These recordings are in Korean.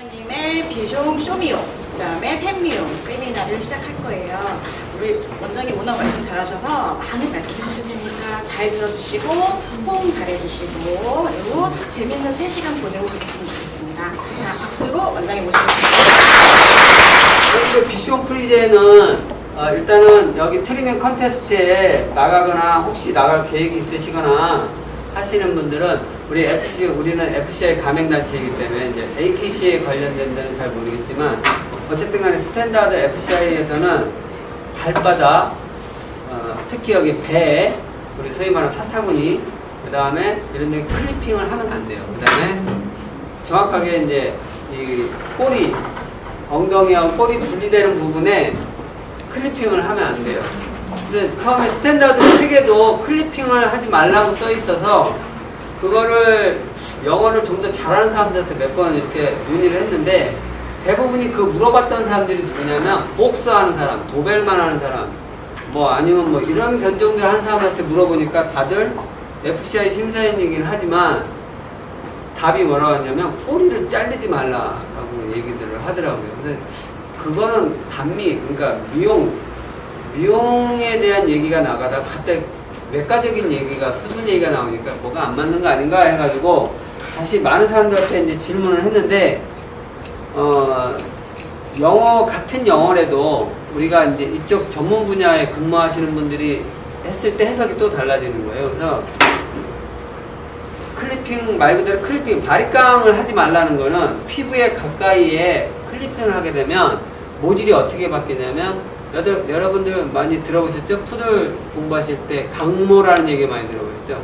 원장님의 비숑 쇼미용, 그 다음에 팬미용 세미나를 시작할 거예요. 우리 원장님 워낙 말씀 잘하셔서 많은 말씀 해주실 테니까 잘 들어주시고 호응 잘해주시고 그리고 재밌는 3시간 보내고 계셨으면 좋겠습니다. 자, 박수로 원장님 모시겠습니다. 비숑 프리제는 일단은 여기 트리밍 컨테스트에 나가거나 혹시 나갈 계획이 있으시거나 하시는 분들은 우리는 FCI 가맹단체이기 때문에 이제 AKC에 관련된 데는 잘 모르겠지만 어쨌든 간에 스탠다드 FCI에서는 발바닥, 특히 여기 배, 우리 소위 말하는 사타구니, 그 다음에 이런 데 클리핑을 하면 안 돼요. 그 다음에 정확하게 이제 이 꼬리, 엉덩이하고 꼬리 분리되는 부분에 클리핑을 하면 안 돼요. 근데 처음에 스탠다드 책에도 클리핑을 하지 말라고 써 있어서 그거를 영어를 좀 더 잘하는 사람들한테 몇 번 이렇게 문의를 했는데 대부분이 그 물어봤던 사람들이 누구냐면 복서하는 사람, 도벨만 하는 사람, 뭐 아니면 뭐 이런 변종들 하는 사람한테 물어보니까 다들 FCI 심사인이긴 하지만 답이 뭐라고 하냐면 꼬리를 자르지 말라라고 얘기들을 하더라고요. 근데 그거는 단미, 그러니까 미용에 대한 얘기가 나가다가 갑자기 외과적인 얘기가, 수술 얘기가 나오니까 뭐가 안 맞는 거 아닌가 해가지고 다시 많은 사람들한테 이제 질문을 했는데, 영어, 같은 영어라도 우리가 이제 이쪽 전문 분야에 근무하시는 분들이 했을 때 해석이 또 달라지는 거예요. 그래서 클리핑, 말 그대로 클리핑, 바리깡을 하지 말라는 거는 피부에 가까이에 클리핑을 하게 되면 모질이 어떻게 바뀌냐면 여러분들 많이 들어보셨죠? 푸들 공부하실 때 강모라는 얘기 많이 들어보셨죠?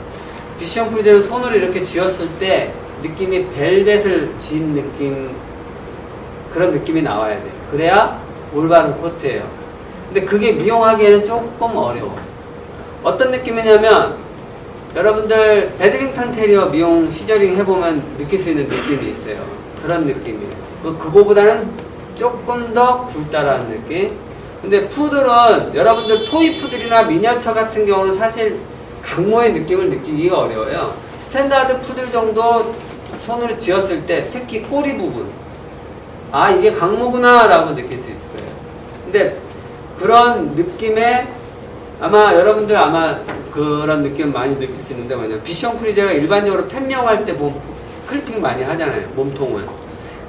비숑 프리제는 손으로 이렇게 쥐었을 때 느낌이 벨벳을 쥔 느낌, 그런 느낌이 나와야 돼요. 그래야 올바른 코트예요. 근데 그게 미용하기에는 조금 어려워. 어떤 느낌이냐면 여러분들 배드링턴 테리어 미용 시저링 해보면 느낄 수 있는 느낌이 있어요. 그런 느낌이에요. 그거보다는 조금 더 굵다라는 느낌. 근데 푸들은 여러분들 토이 푸들이나 미니어처 같은 경우는 사실 강모의 느낌을 느끼기가 어려워요. 스탠다드 푸들 정도 손으로 쥐었을 때 특히 꼬리 부분, 아 이게 강모구나 라고 느낄 수 있을 거예요. 근데 그런 느낌에 아마 여러분들 그런 느낌 많이 느낄 수 있는데 뭐냐면 비숑 프리제가 일반적으로 팬명할 때 클리핑 많이 하잖아요. 몸통을.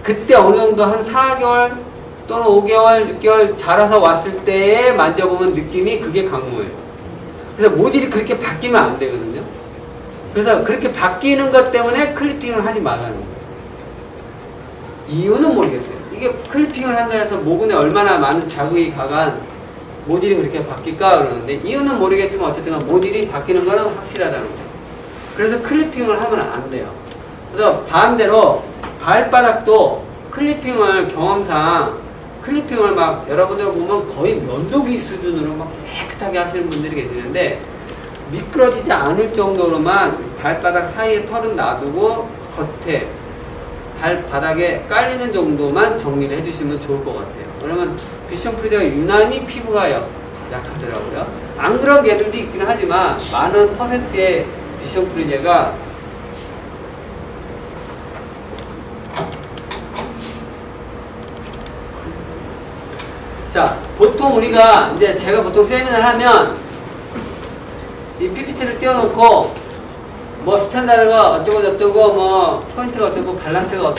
그때 어느 정도 한 4개월 또는 5개월, 6개월 자라서 왔을 때에 만져보면 느낌이 그게 강모예요. 그래서 모질이 그렇게 바뀌면 안 되거든요. 그래서 그렇게 바뀌는 것 때문에 클리핑을 하지 말라는 거예요. 이유는 모르겠어요. 이게 클리핑을 한다 해서 모근에 얼마나 많은 자극이 가간 모질이 그렇게 바뀔까 그러는데 이유는 모르겠지만 어쨌든 모질이 바뀌는 거는 확실하다는 거예요. 그래서 클리핑을 하면 안 돼요. 그래서 반대로 발바닥도 클리핑을 경험상 클리핑을 막 여러분들 보면 거의 면도기 수준으로 막 깨끗하게 하시는 분들이 계시는데 미끄러지지 않을 정도로만 발바닥 사이에 털은 놔두고 겉에 발바닥에 깔리는 정도만 정리를 해주시면 좋을 것 같아요. 왜냐면 비숑 프리제가 유난히 피부가 약하더라고요. 안 그런 개들도 있긴 하지만 많은 퍼센트의 비숑 프리제가 자, 보통 우리가 이제 제가 보통 세미나를 하면 이 PPT를 띄워놓고 뭐 스탠다드가 어쩌고 저쩌고 뭐 포인트가 어쩌고 발란트가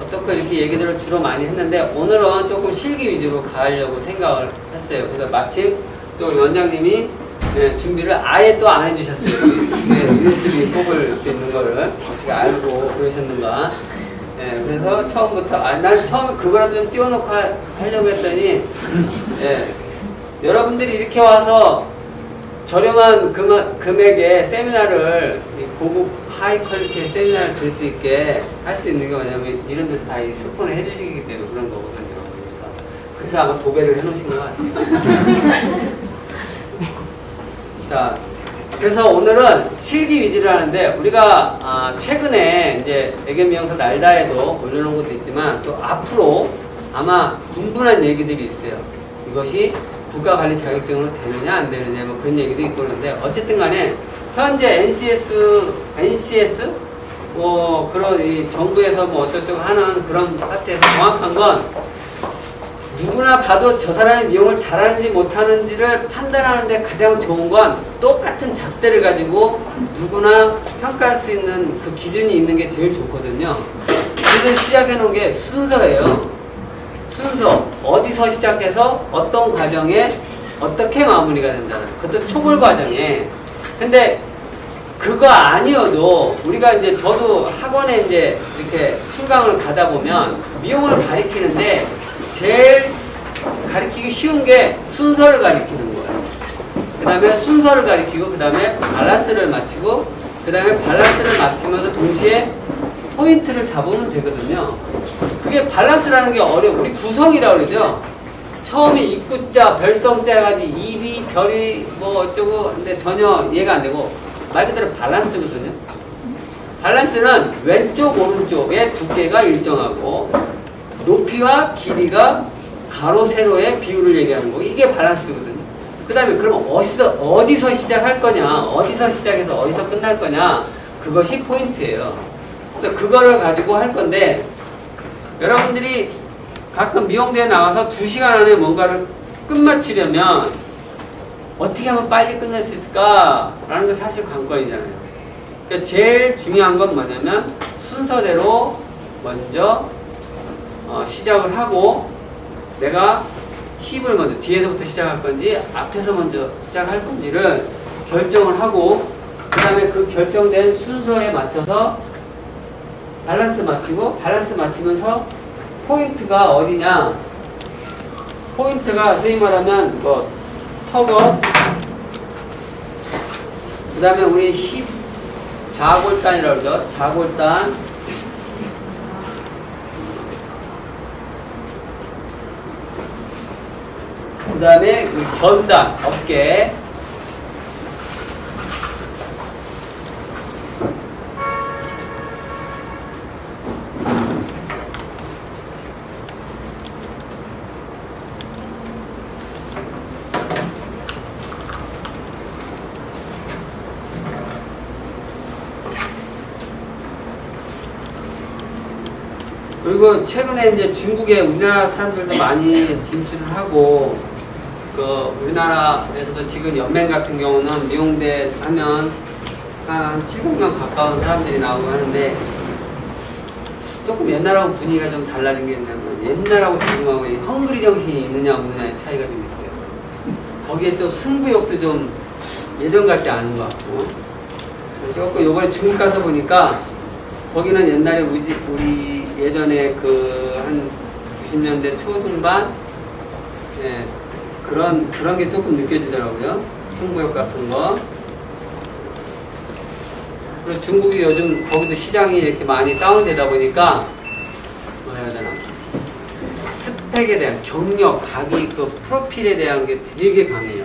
어떻고 이렇게 얘기들을 주로 많이 했는데 오늘은 조금 실기 위주로 가려고 생각을 했어요. 그래서 마침 또 우리 원장님이 준비를 아예 또 안 해주셨어요. USB 꼽을 수 있는 거를 어떻게 알고 그러셨는가. 그래서 처음부터 난 처음에 그거를 좀 띄워놓고 하려고 했더니 여러분들이 이렇게 와서 저렴한 금액의 세미나를 고급 하이 퀄리티의 세미나를 들 수 있게 할 수 있는 게 뭐냐면 이런 데서 다 스폰을 해주시기 때문에 그런 거거든요. 그러니까 그래서 아마 도배를 해놓으신 것 같아요. 자, 그래서 오늘은 실기 위주로 하는데 우리가 최근에 이제 애견미용사 날다에도 올려놓은 것도 있지만 또 앞으로 아마 분분한 얘기들이 있어요. 이것이 국가관리 자격증으로 되느냐 안 되느냐 뭐 그런 얘기도 있고 그런데 어쨌든 간에 현재 NCS 그런 이 정부에서 뭐 어쩌고저쩌고 하는 그런 파트에서 정확한 건 누구나 봐도 저 사람이 미용을 잘하는지 못하는지를 판단하는데 가장 좋은 건 똑같은 잣대를 가지고 누구나 평가할 수 있는 그 기준이 있는 게 제일 좋거든요. 그래서 시작해 놓은 게 순서예요. 순서. 어디서 시작해서 어떤 과정에 어떻게 마무리가 된다는. 그것도 초벌 과정에. 근데 그거 아니어도 우리가 이제 저도 학원에 이제 이렇게 출강을 가다 보면 미용을 가리키는데 제일 가리키기 쉬운 게 순서를 가리키는 거예요. 그 다음에 순서를 가리키고 그 다음에 밸런스를 맞추고 그 다음에 밸런스를 맞추면서 동시에 포인트를 잡으면 되거든요. 그게 밸런스라는 게 어려워. 우리 구성이라고 그러죠. 처음에 입구자, 별성자 해가지고 입이, 별이 뭐 어쩌고 근데 전혀 이해가 안 되고 말 그대로 밸런스거든요. 밸런스는 왼쪽, 오른쪽의 두께가 일정하고 높이와 길이가 가로, 세로의 비율을 얘기하는 거. 이게 밸런스거든요. 그 다음에 그럼 어디서 시작할 거냐, 어디서 시작해서 어디서 끝날 거냐, 그것이 포인트예요. 그래서 그거를 가지고 할 건데 여러분들이 가끔 미용대에 나가서 2시간 안에 뭔가를 끝마치려면 어떻게 하면 빨리 끝낼 수 있을까? 라는 게 사실 관건이잖아요. 그러니까 제일 중요한 건 뭐냐면 순서대로 먼저 시작을 하고 내가 힙을 먼저 뒤에서부터 시작할 건지 앞에서 먼저 시작할 건지를 결정을 하고 그 다음에 그 결정된 순서에 맞춰서 밸런스 맞추고 밸런스 맞추면서 포인트가 어디냐, 포인트가 소위 말하면 뭐 턱업 그 다음에 우리 힙 좌골단이라고 그러죠. 좌골단 그 다음에 견단 어깨 그리고 최근에 이제 중국에 우리나라 사람들도 많이 진출을 하고, 우리나라에서도 지금 연맹 같은 경우는 미용대 하면 한 700명 가까운 사람들이 나오고 하는데, 조금 옛날하고 분위기가 좀 달라진 게 있냐면, 옛날하고 지금하고 헝그리 정신이 있느냐 없느냐의 차이가 좀 있어요. 거기에 좀 승부욕도 좀 예전 같지 않은 것 같고, 조금 요번에 중국 가서 보니까, 거기는 옛날에 우리 예전에 한 90년대 초중반 그런 게 조금 느껴지더라고요. 승부욕 같은 거. 그리고 중국이 요즘 거기도 시장이 이렇게 많이 다운되다 보니까 뭐라 해야 되나, 스펙에 대한 경력, 자기 그 프로필에 대한 게 되게 강해요.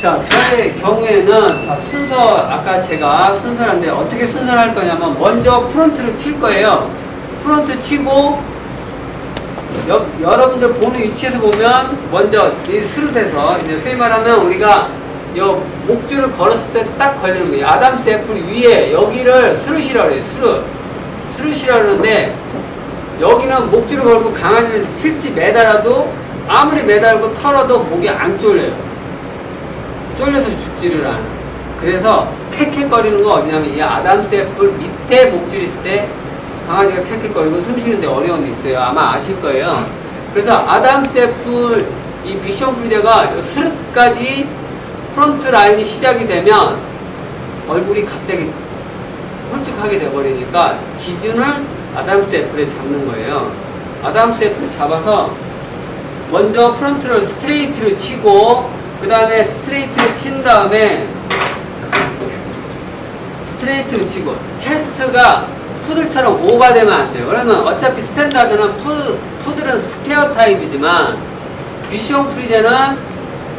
자, 저의 경우에는, 순서, 아까 제가 순서인데, 어떻게 순서를 할 거냐면, 먼저 프론트를 칠 거예요. 프론트 치고, 여러분들 보는 위치에서 보면, 먼저, 이 스룻에서, 이제 소위 말하면, 우리가, 목줄을 걸었을 때 딱 걸리는 거예요. 아담스 애플 위에, 여기를 스룻이라고 해요, 스룻이라고 그러는데, 여기는 목줄을 걸고 강아지를 실지 매달아도, 아무리 매달고 털어도 목이 안 쫄려요. 쫄려서 죽지를 않아. 그래서 캑캑거리는 거 어디냐면 이 아담스 애플 밑에 목줄이 있을 때 강아지가 캑캑거리고 숨 쉬는데 어려움이 있어요. 아마 아실 거예요. 그래서 아담스 애플 이 미션 프리제가 스릇까지 프론트 라인이 시작이 되면 얼굴이 갑자기 홀쭉하게 돼버리니까 기준을 아담스 애플에 잡는 거예요. 아담스 애플을 잡아서 먼저 프론트를 스트레이트를 치고 그 다음에 스트레이트를 친 다음에 스트레이트를 치고 체스트가 푸들처럼 오버되면 안 돼요. 그러면 어차피 스탠다드는 푸들은 스퀘어 타입이지만 미션 프리제는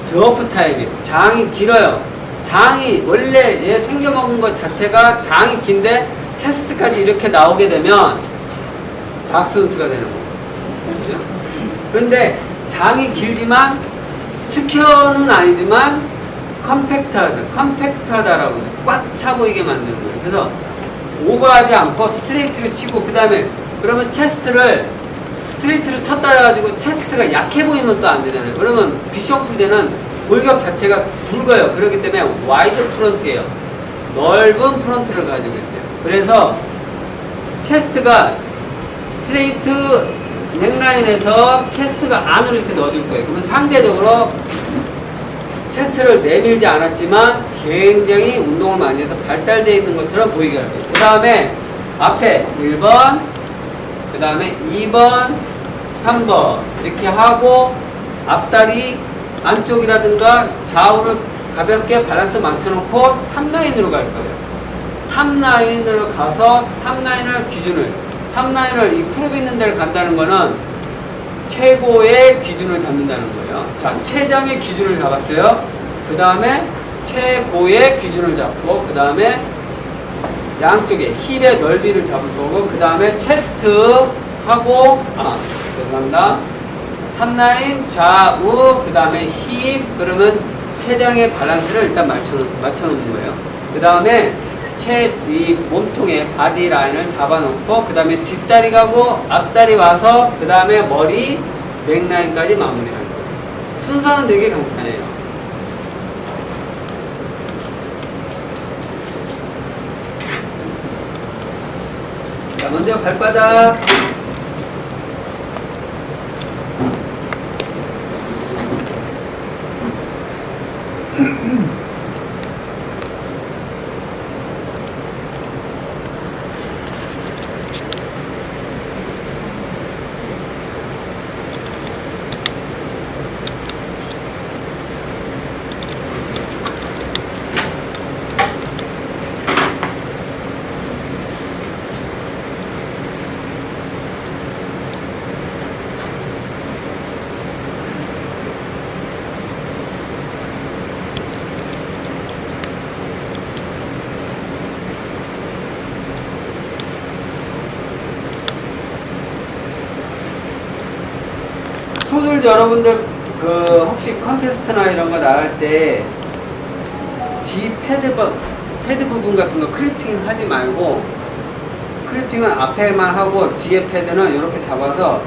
드워프 타입이에요. 장이 길어요. 장이 원래 얘 생겨먹은 것 자체가 장이 긴데 체스트까지 이렇게 나오게 되면 닥스훈트가 되는 거예요. 그런데 장이 길지만 스퀘어는 아니지만 컴팩트하다라고 꽉 차 보이게 만드는 거예요. 그래서 오버하지 않고 스트레이트로 치고 그 다음에 그러면 스트레이트로 쳤다 해가지고 체스트가 약해 보이면 또 안 되잖아요. 그러면 비숍 때는 골격 자체가 굵어요. 그렇기 때문에 와이드 프론트예요. 넓은 프론트를 가지고 있어요. 그래서 체스트가 스트레이트 넥라인에서 체스트가 안으로 이렇게 넣어줄 거예요. 그러면 상대적으로 체스트를 내밀지 않았지만 굉장히 운동을 많이 해서 발달되어 있는 것처럼 보이게 할 거예요. 그 다음에 앞에 1번, 그 다음에 2번, 3번 이렇게 하고 앞다리 안쪽이라든가 좌우로 가볍게 밸런스 맞춰놓고 탑라인으로 갈 거예요. 탑라인으로 가서 탑라인을 이 크롭 있는 데를 간다는 거는 최고의 기준을 잡는다는 거예요. 자, 최장의 기준을 잡았어요. 그 다음에 최고의 기준을 잡고, 그 다음에 양쪽에 힙의 넓이를 잡을 거고, 그 다음에 체스트 하고, 죄송합니다. 탑라인, 좌우, 그 다음에 힙, 그러면 최장의 밸런스를 일단 맞춰놓는 거예요. 그 다음에 이 몸통의 바디 라인을 잡아놓고 그 다음에 뒷다리 가고 앞다리 와서 그 다음에 머리 넥라인까지 마무리할 거예요. 순서는 되게 간단해요. 자, 먼저 발바닥 푸들 여러분들 혹시 컨테스트나 이런 거 나갈 때 뒤 패드 부분 같은 거 클리핑 하지 말고 클리핑은 앞에만 하고 뒤에 패드는 이렇게 잡아서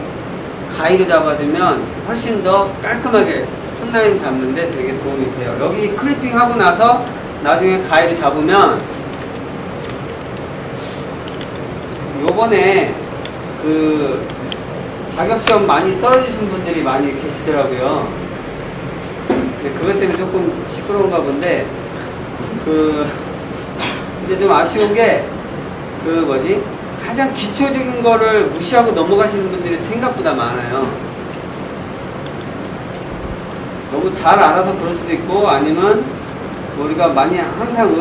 가위로 잡아주면 훨씬 더 깔끔하게 풋라인 잡는데 되게 도움이 돼요. 여기 클리핑 하고 나서 나중에 가위로 잡으면 요번에 자격시험 많이 떨어지신 분들이 많이 계시더라고요. 근데 그것 때문에 조금 시끄러운가 본데, 이제 좀 아쉬운 게, 가장 기초적인 거를 무시하고 넘어가시는 분들이 생각보다 많아요. 너무 잘 알아서 그럴 수도 있고, 아니면 우리가 많이 항상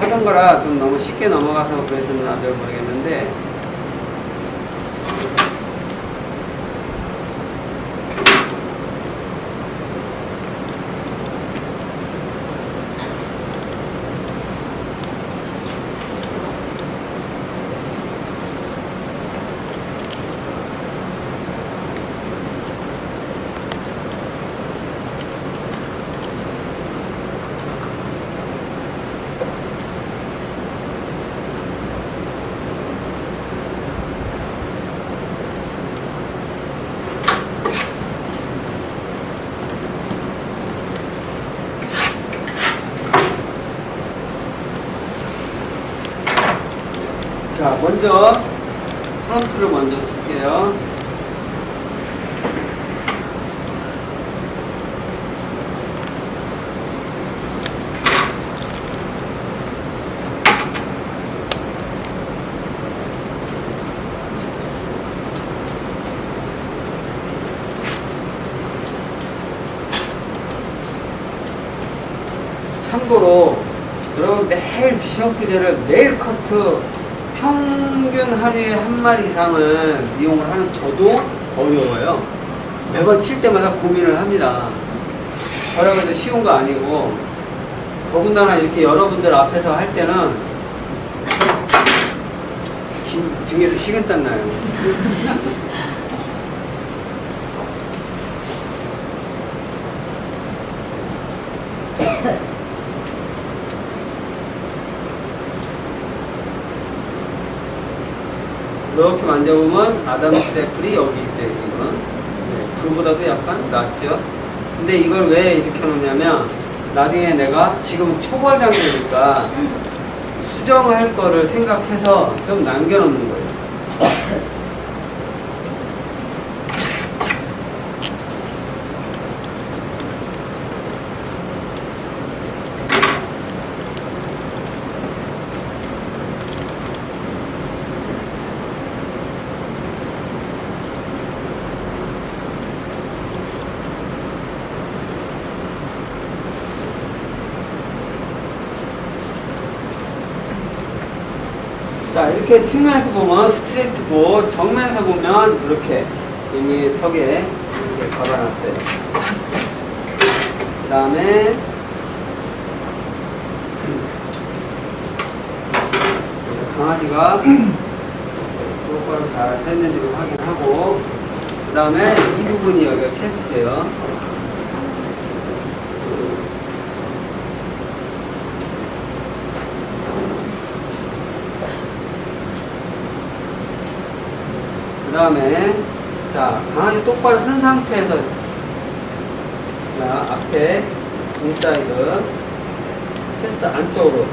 하던 거라 좀 너무 쉽게 넘어가서 그랬었나 모르겠는데, 자, 먼저 프론트를 먼저 칠게요. 참고로 여러분 매일 비숍프제를 매일 커트 평균 하루에 한 마리 이상을 이용을 하는 저도 어려워요. 매번 칠 때마다 고민을 합니다. 저라고 해서 쉬운 거 아니고, 더군다나 이렇게 여러분들 앞에서 할 때는 등에서 식은땀 나요. 이렇게 만져보면 아담 스테플이 여기 있어요, 지금. 네, 그보다도 약간 낫죠. 근데 이걸 왜 이렇게 놓냐면, 나중에 내가 지금 초벌 단계니까 수정할 거를 생각해서 좀 남겨놓는 거예요. 자, 이렇게 측면에서 보면 스트레이트고, 정면에서 보면 이렇게 이미 턱에 이렇게 잡아놨어요. 그 다음에 강아지가 똑바로 잘 샜는지를 확인하고, 그 다음에 이 부분이 여기가 체스트예요. 그 다음에 자, 강아지 똑바로 쓴 상태에서 자, 앞에 인사이드 체스트 안쪽으로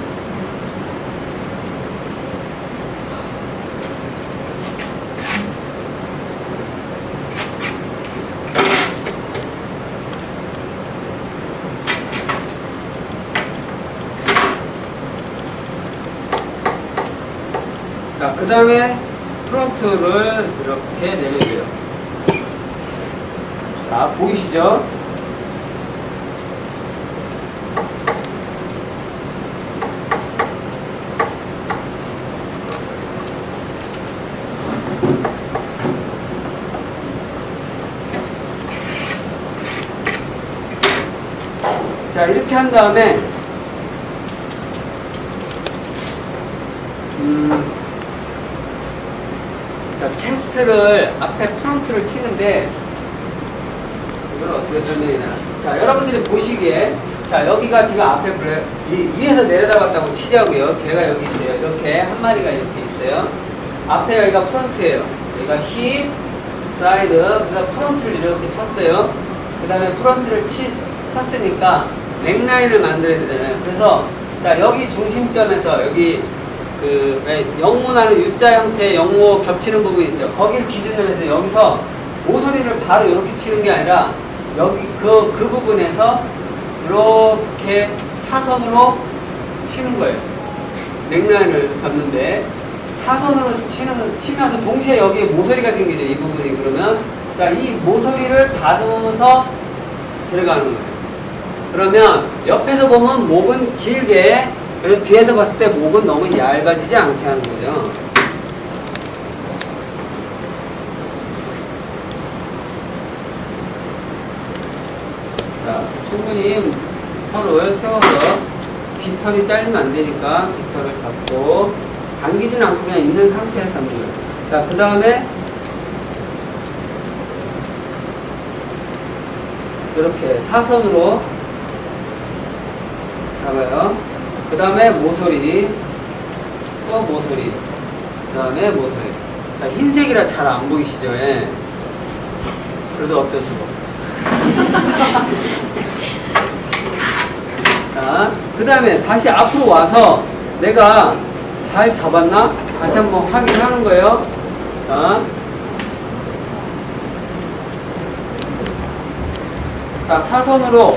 자, 그 다음에 프론트를 이렇게 내려줘요. 자, 보이시죠? 자, 이렇게 한 다음에 자, 체스트를 앞에 프론트를 치는데 이걸 어떻게 설명해야 되나? 자, 여러분들이 보시기에 자, 여기가 지금 앞에 위에서 내려다봤다고 치자고요. 걔가 여기 있어요. 이렇게 한 마리가 이렇게 있어요. 앞에 여기가 프론트예요. 여기가 힙, 사이드, 그래서 프론트를 이렇게 쳤어요. 그 다음에 프론트를 쳤으니까 넥라인을 만들어야 되잖아요. 그래서 자, 여기 중심점에서 여기 그 영문하는 U자 형태의 영모 겹치는 부분이 있죠. 거기를 기준으로 해서 여기서 모서리를 바로 이렇게 치는 게 아니라 여기 그 부분에서 이렇게 사선으로 치는 거예요. 넥라인을 잡는데 사선으로 치면서 동시에 여기에 모서리가 생기죠. 이 부분이. 그러면 자, 이 모서리를 다듬으면서 들어가는 거예요. 그러면 옆에서 보면 목은 길게, 그리고 뒤에서 봤을 때 목은 너무 얇아지지 않게 하는 거죠. 자, 충분히 털을 세워서 깃털이 잘리면 안 되니까 깃털을 잡고 당기진 않고 그냥 있는 상태에서 잡는 거예요. 자, 그 다음에 이렇게 사선으로 잡아요. 그 다음에 모서리, 또 모서리, 그 다음에 모서리. 자, 흰색이라 잘 안 보이시죠? 예. 그래도 어쩔 수가 없어요. 자, 그 다음에 다시 앞으로 와서 내가 잘 잡았나? 다시 한번 확인하는 거예요. 자, 사선으로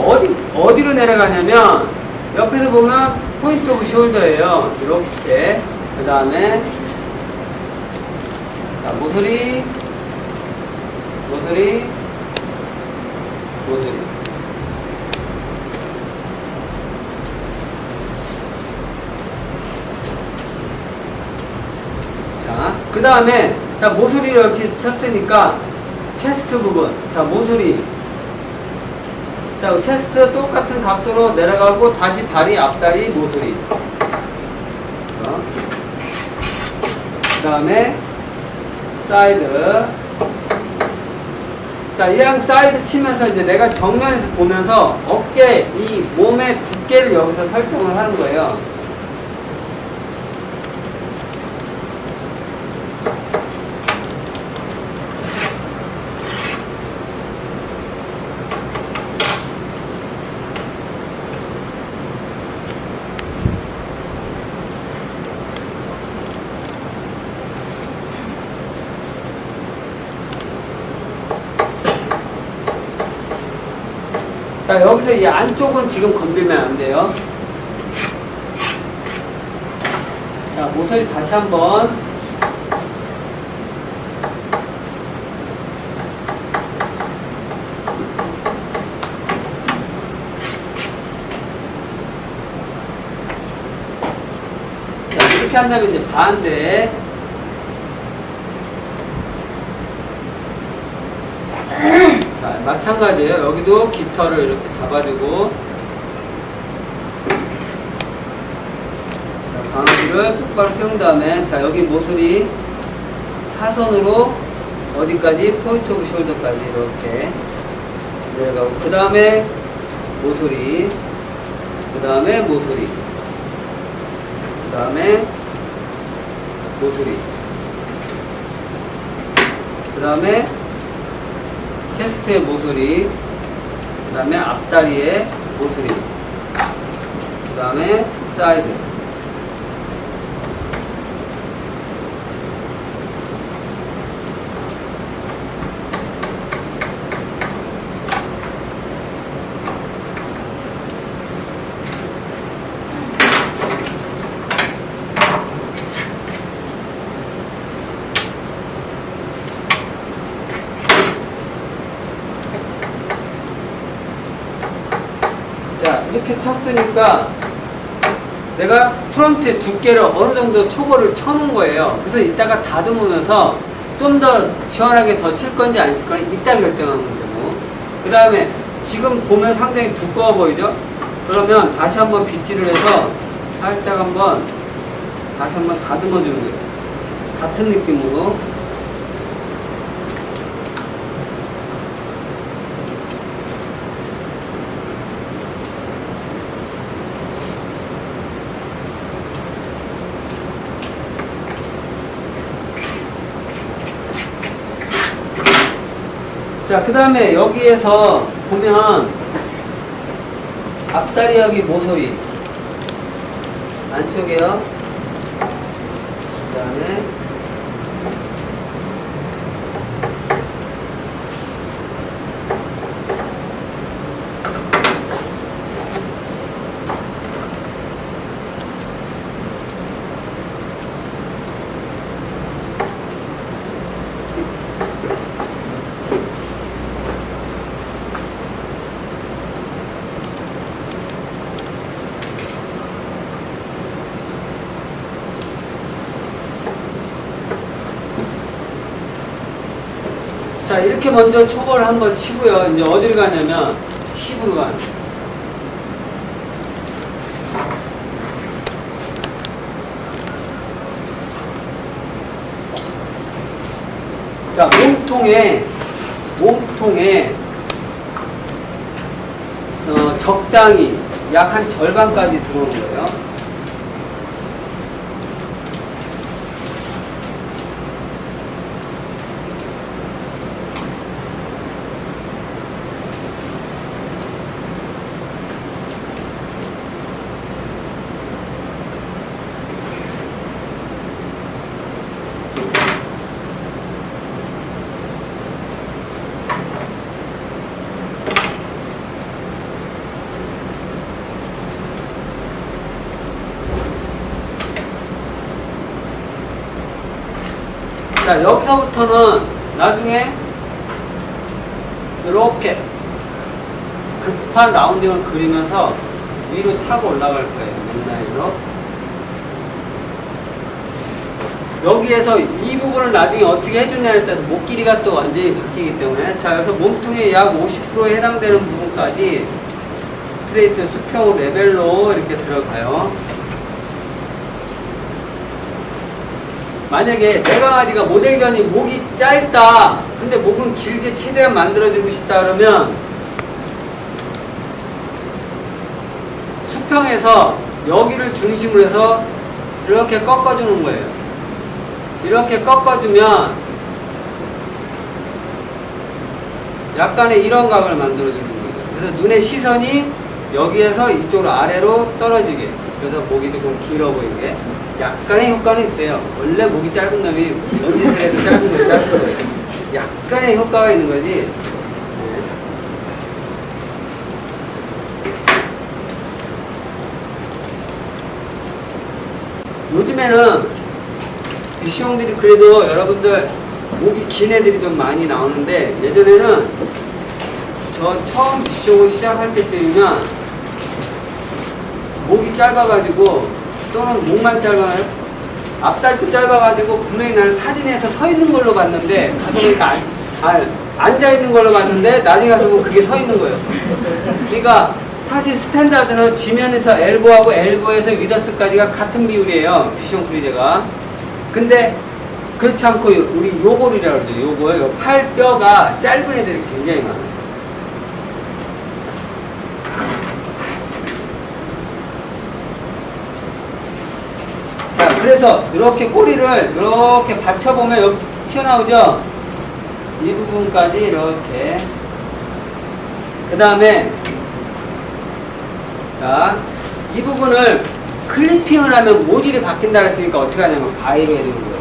어디로 내려가냐면 옆에서 보면 포인트 오브 숄더예요. 이렇게. 그 다음에 자, 모서리, 모서리, 모서리. 자, 그 다음에 자, 모서리를 이렇게 쳤으니까 체스트 부분. 자, 모서리. 자, 체스트 똑같은 각도로 내려가고 다시 다리, 앞다리, 모서리. 그 다음에 사이드. 자, 이왕 사이드 치면서 이제 내가 정면에서 보면서 어깨, 이 몸의 두께를 여기서 설정을 하는 거예요. 자, 여기서 이 안쪽은 지금 건들면 안 돼요. 자, 모서리 다시 한번. 자, 이렇게 한다면 이제 반대. 자, 마찬가지예요. 여기도 깃털을 이렇게 잡아주고, 자, 방아지를 똑바로 세운 다음에, 자, 여기 모서리 사선으로 어디까지? 포인트 오브 숄더까지 이렇게 내려가고, 그 다음에 모서리, 그 다음에 모서리, 그 다음에 모서리, 그 다음에 체스트의 모서리, 그 다음에 앞다리의 모서리, 그 다음에 사이드. 자, 이렇게 쳤으니까 내가 프론트의 두께를 어느 정도 초벌을 쳐놓은 거예요. 그래서 이따가 다듬으면서 좀 더 시원하게 더 칠 건지 안 칠 건지 이따 결정하는 거고. 그 다음에 지금 보면 상당히 두꺼워 보이죠? 그러면 다시 한번 빗질을 해서 살짝 한번 다시 한번 다듬어 주는 거예요. 같은 느낌으로. 자, 그 다음에 여기에서 보면 앞다리 여기 모서리 안쪽에요. 그 다음에 자, 이렇게 먼저 초벌을 한번 치고요. 이제 어디를 가냐면 힙으로 가는 거예요. 자, 몸통에 적당히 약 한 절반까지 들어오는 거예요. 자, 여기서부터는 나중에 이렇게 급한 라운딩을 그리면서 위로 타고 올라갈 거예요. 맨라인으로. 여기에서 이 부분을 나중에 어떻게 해주냐에 따라서 목 길이가 또 완전히 바뀌기 때문에, 자, 여기서 몸통의 약 50%에 해당되는 부분까지 스트레이트 수평 레벨로 이렇게 들어가요. 만약에 내 강아지가 모델견이 목이 짧다, 근데 목은 길게 최대한 만들어주고 싶다 그러면 수평에서 여기를 중심으로 해서 이렇게 꺾어주는 거예요. 이렇게 꺾어주면 약간의 이런 각을 만들어주는 거예요. 그래서 눈의 시선이 여기에서 이쪽으로 아래로 떨어지게, 그래서 목이 조금 길어 보이게 약간의 효과는 있어요. 원래 목이 짧은 놈이 연짓을 해도 짧은 거 짧은 거예요. 약간의 효과가 있는 거지. 요즘에는 비숑들이 그래도 여러분들 목이 긴 애들이 좀 많이 나오는데, 예전에는 저 처음 비숑을 시작할 때쯤이면 목이 짧아가지고, 또는 목만 짧아요, 앞다리도 짧아가지고 분명히 나는 사진에서 서 있는 걸로 봤는데, 가서 보니까 앉아 있는 걸로 봤는데, 나중에 가서 보면 그게 서 있는 거예요. 그러니까 사실 스탠다드는 지면에서 엘보하고 엘보에서 위더스까지가 같은 비율이에요, 비숑 프리제가. 근데 그렇지 않고 우리 요골이라고 그러죠. 요골, 팔뼈가 짧은 애들이 굉장히 많아요. 자, 그래서 이렇게 꼬리를 이렇게 받쳐보면 여기 튀어나오죠? 이 부분까지 이렇게. 그 다음에, 자, 이 부분을 클리핑을 하면 모질이 바뀐다 그랬으니까 어떻게 하냐면 가위로 해야 되는 거예요.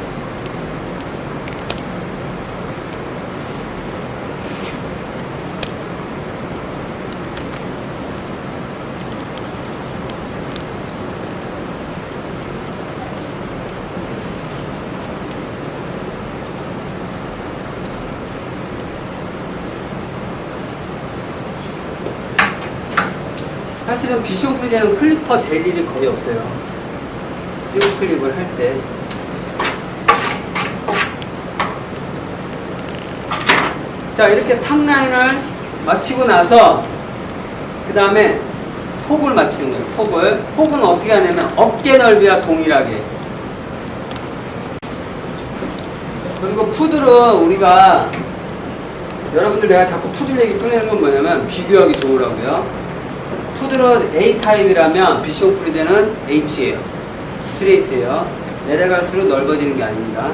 사실은 비숑 프리제는 클리퍼 될 일이 거의 없어요. 싱글 클립을 할 때. 자, 이렇게 탑 라인을 마치고 나서 그 다음에 폭을 맞추는 거예요. 폭을. 폭은 어떻게 하냐면 어깨 넓이와 동일하게. 그리고 푸들은 우리가, 여러분들 내가 자꾸 푸들 얘기 꺼내는 건 뭐냐면 비교하기 좋으라고요. 푸들은 A타입이라면 비숑 프리제는 H예요. 스트레이트예요. 내려갈수록 넓어지는 게 아닙니다.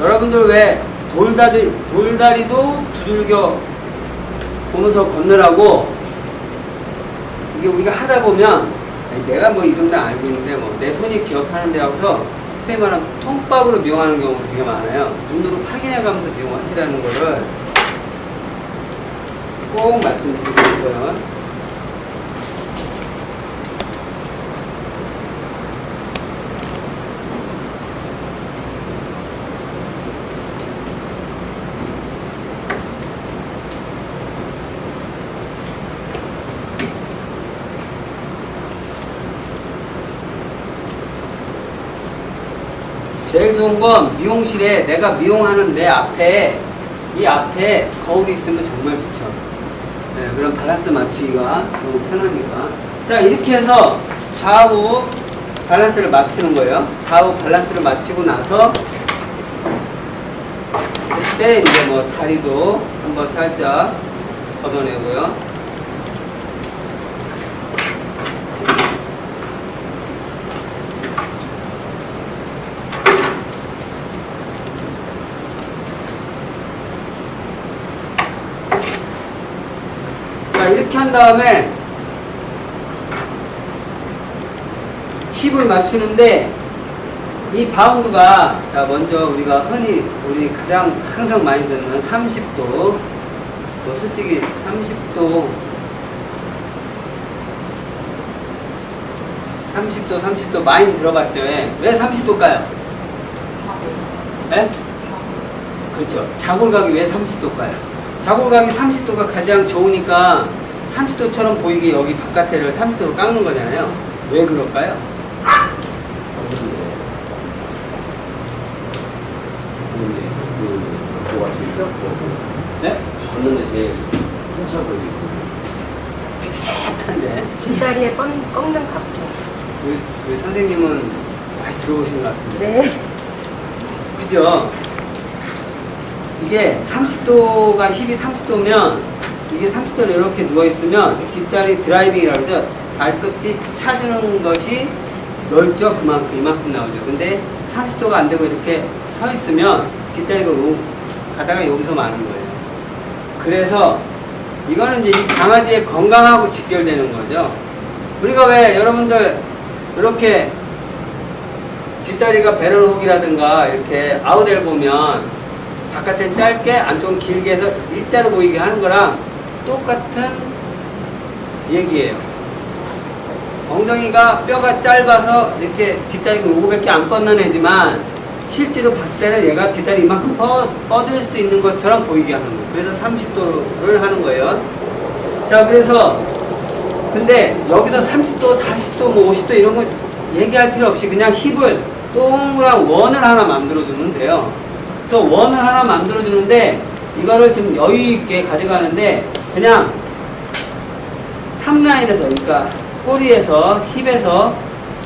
여러분들 왜 돌다리도 두들겨 보면서 건너라고, 이게 우리가 하다 보면, 내가 뭐 이 정도 알고 있는데 뭐 내 손이 기억하는 데 하고서 소위 말하면 통밥으로 미용하는 경우가 되게 많아요. 눈으로 확인해 가면서 미용하시라는 거를 꼭 말씀드리고 있어요. 제일 좋은 건 미용실에 내가 미용하는 내 앞에, 이 앞에 거울이 있으면 정말 좋죠. 네, 그럼 밸런스 맞추기가 너무 편하니까. 자, 이렇게 해서 좌우 밸런스를 맞추는 거예요. 좌우 밸런스를 맞추고 나서 그때 이제 뭐 다리도 한번 살짝 걷어내고요. 이렇게 한 다음에 힙을 맞추는데, 이 바운드가, 자, 먼저 우리가 흔히 우리 가장 항상 많이 듣는 30도, 뭐 솔직히 30도 많이 들어봤죠. 왜 30도일까요? 네? 그렇죠. 자골각이 왜 30도일까요? 자골각이 30도가 가장 좋으니까 30도처럼 보이게 여기 바깥에를 30도로 깎는 거잖아요. 왜 그럴까요? 네? 걷는데 제일 힘차 보이고 비슷한데. 뒷다리에 꺾는 각도. 우리 선생님은 많이 들어보신 것 같은데. 네. 그죠? 이게 30도가 힙이 30도면, 이게 30도로 이렇게 누워있으면 뒷다리 드라이빙이라고 그러죠. 발끝이 차주는 것이 넓죠. 그만큼, 이만큼 나오죠. 근데 30도가 안 되고 이렇게 서 있으면 뒷다리가 가다가 여기서 마는 거예요. 그래서 이거는 이제 이 강아지의 건강하고 직결되는 거죠. 우리가 왜 여러분들 이렇게 뒷다리가 배럴혹이라든가 이렇게 아웃엘 보면 바깥엔 짧게 안쪽은 길게 해서 일자로 보이게 하는 거랑 똑같은 얘기예요. 엉덩이가 뼈가 짧아서 이렇게 뒷다리가 요거밖에 안 뻗는 애지만 실제로 봤을 때는 얘가 뒷다리 이만큼 뻗을 수 있는 것처럼 보이게 하는 거예요. 그래서 30도를 하는 거예요. 자, 그래서 근데 여기서 30도, 40도, 뭐 50도 이런 거 얘기할 필요 없이 그냥 힙을 동그란 원을 하나 만들어주면 돼요. 그래서 원을 하나 만들어주는데 이거를 좀 여유있게 가져가는데 그냥 탑라인에서, 그러니까 꼬리에서, 힙에서,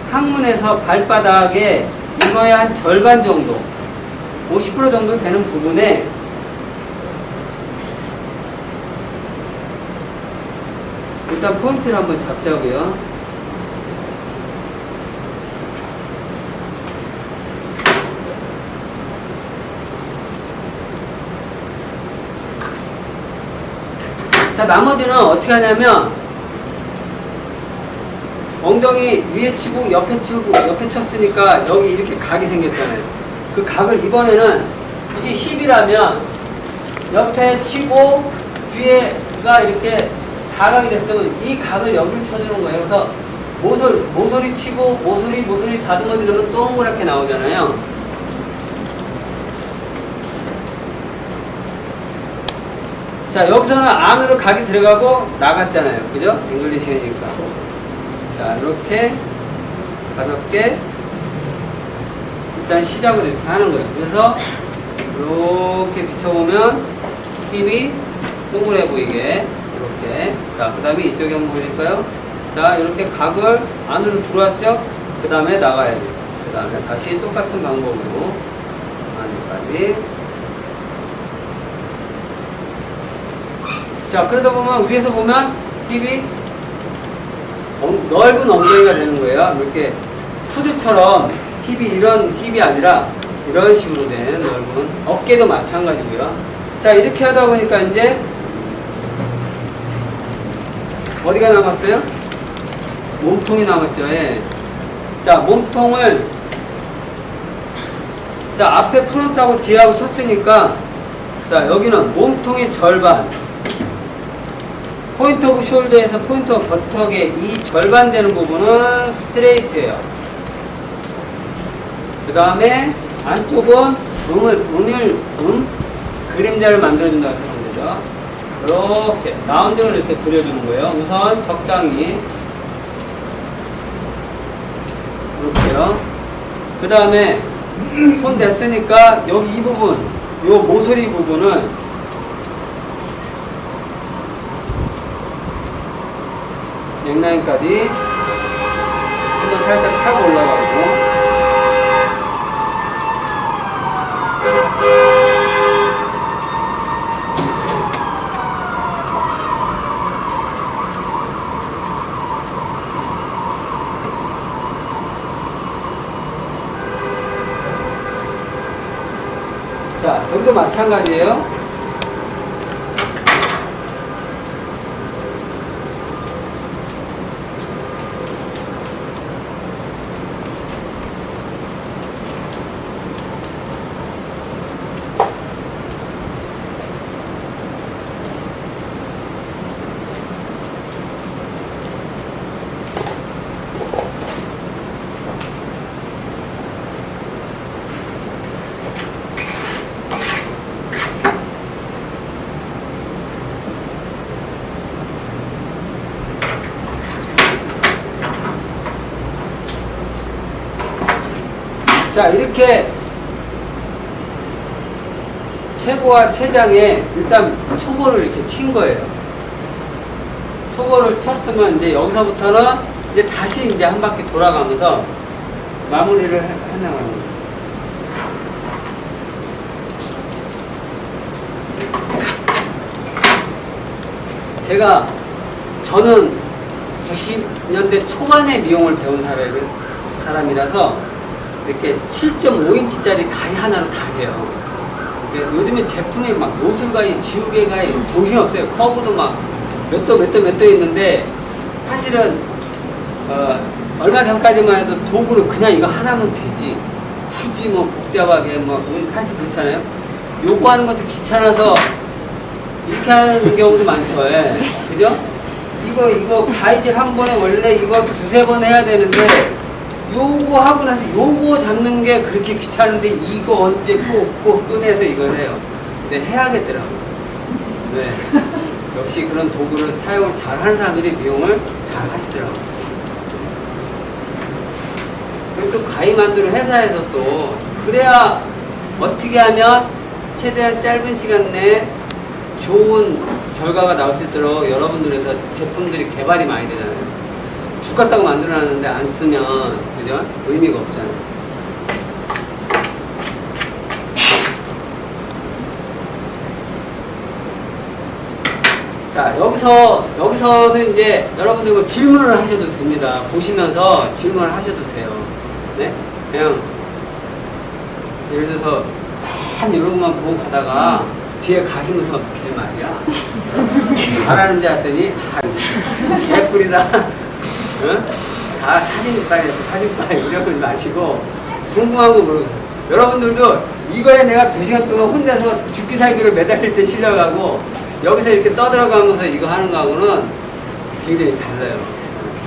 항문에서 발바닥에 이거의 한 절반 정도, 50% 정도 되는 부분에 일단 포인트를 한번 잡자고요. 자, 나머지는 어떻게 하냐면 엉덩이 위에 치고 옆에 치고 옆에 쳤으니까 여기 이렇게 각이 생겼잖아요. 그 각을 이번에는 이게 힙이라면 옆에 치고 뒤에가 이렇게 사각이 됐으면 이 각을 여기를 쳐주는 거예요. 그래서 모서리 치고 모서리 다듬어 주면 동그랗게 나오잖아요. 자, 여기서는 안으로 각이 들어가고 나갔잖아요. 그죠? 잉글리시니까. 자, 이렇게 가볍게 일단 시작을 이렇게 하는 거예요. 그래서 이렇게 비춰보면 힙이 동그래 보이게 이렇게. 자, 그 다음에 이쪽에 한번 보여줄까요? 자, 이렇게 각을 안으로 들어왔죠? 그 다음에 나가야 돼요. 그 다음에 다시 똑같은 방법으로 안에까지. 자, 그러다 보면 위에서 보면 힙이 넓은 엉덩이가 되는 거예요. 이렇게 푸드처럼 힙이 이런 힙이 아니라 이런 식으로 된 넓은 어깨도 마찬가지고요. 자, 이렇게 하다 보니까 이제 어디가 남았어요? 몸통이 남았죠. 예. 자, 몸통을 자, 앞에 프론트하고 뒤하고 쳤으니까 자, 여기는 몸통의 절반, 포인트 오브 숄더에서 포인트 오브 버턱의 이 절반 되는 부분은 스트레이트예요. 그 다음에 안쪽은 그림자를 만들어준다고 생각하면 되죠. 이렇게 라운딩을 이렇게 그려주는 거예요. 우선 적당히 이렇게요. 그 다음에 손 댔으니까 여기 이 부분, 요 모서리 부분은 넥라인까지 한번 살짝 타고 올라가고. 자, 여기도 마찬가지예요. 자, 이렇게 최고와 최장에 일단 초보를 이렇게 친 거예요. 초보를 쳤으면 이제 여기서부터는 이제 다시 이제 한 바퀴 돌아가면서 마무리를 해나가는 거예요. 저는 90년대 초반에 미용을 배운 사람이라서 이렇게 7.5인치짜리 가위 하나로 다 해요. 요즘에 제품이 막 노술가위, 지우개가위 정신없어요. 커브도 막 몇 도 있는데 사실은 얼마 전까지만 해도 도구로 그냥 이거 하나면 되지. 굳이 뭐 복잡하게 뭐 우리 사실 그렇잖아요. 요구하는 것도 귀찮아서 이렇게 하는 경우도 많죠. 예. 그죠? 이거 가위질 한 번에 원래 이거 두세 번 해야 되는데 요거 하고 나서 요거 잡는 게 그렇게 귀찮은데 이거 언제 꼭 꺼내서 이걸 해요. 근데 해야겠더라고요. 네. 역시 그런 도구를 사용을 잘 하는 사람들이 미용을 잘 하시더라고요. 그리고 또 가위 만드는 회사에서 또 그래야 어떻게 하면 최대한 짧은 시간 내에 좋은 결과가 나올 수 있도록 여러분들에서 제품들이 개발이 많이 되잖아요. 죽겠다고 만들어놨는데 안 쓰면 그죠? 의미가 없잖아요. 자, 여기서는 이제 여러분들 뭐 질문을 하셔도 됩니다. 보시면서 질문을 하셔도 돼요. 네? 그냥 예를 들어서 한 이런 것만 보고 가다가 뒤에 가시면서 걔 말이야 잘하는지 했더니 개뿔이다. 응? 다 사진빨에서 사진빨 이러지 마시고 궁금한 거 물어보세요. 여러분들도 이거에 내가 2시간 동안 혼자서 죽기 살기로 매달릴 때 실력하고 여기서 이렇게 떠들어가면서 이거 하는 거하고는 굉장히 달라요.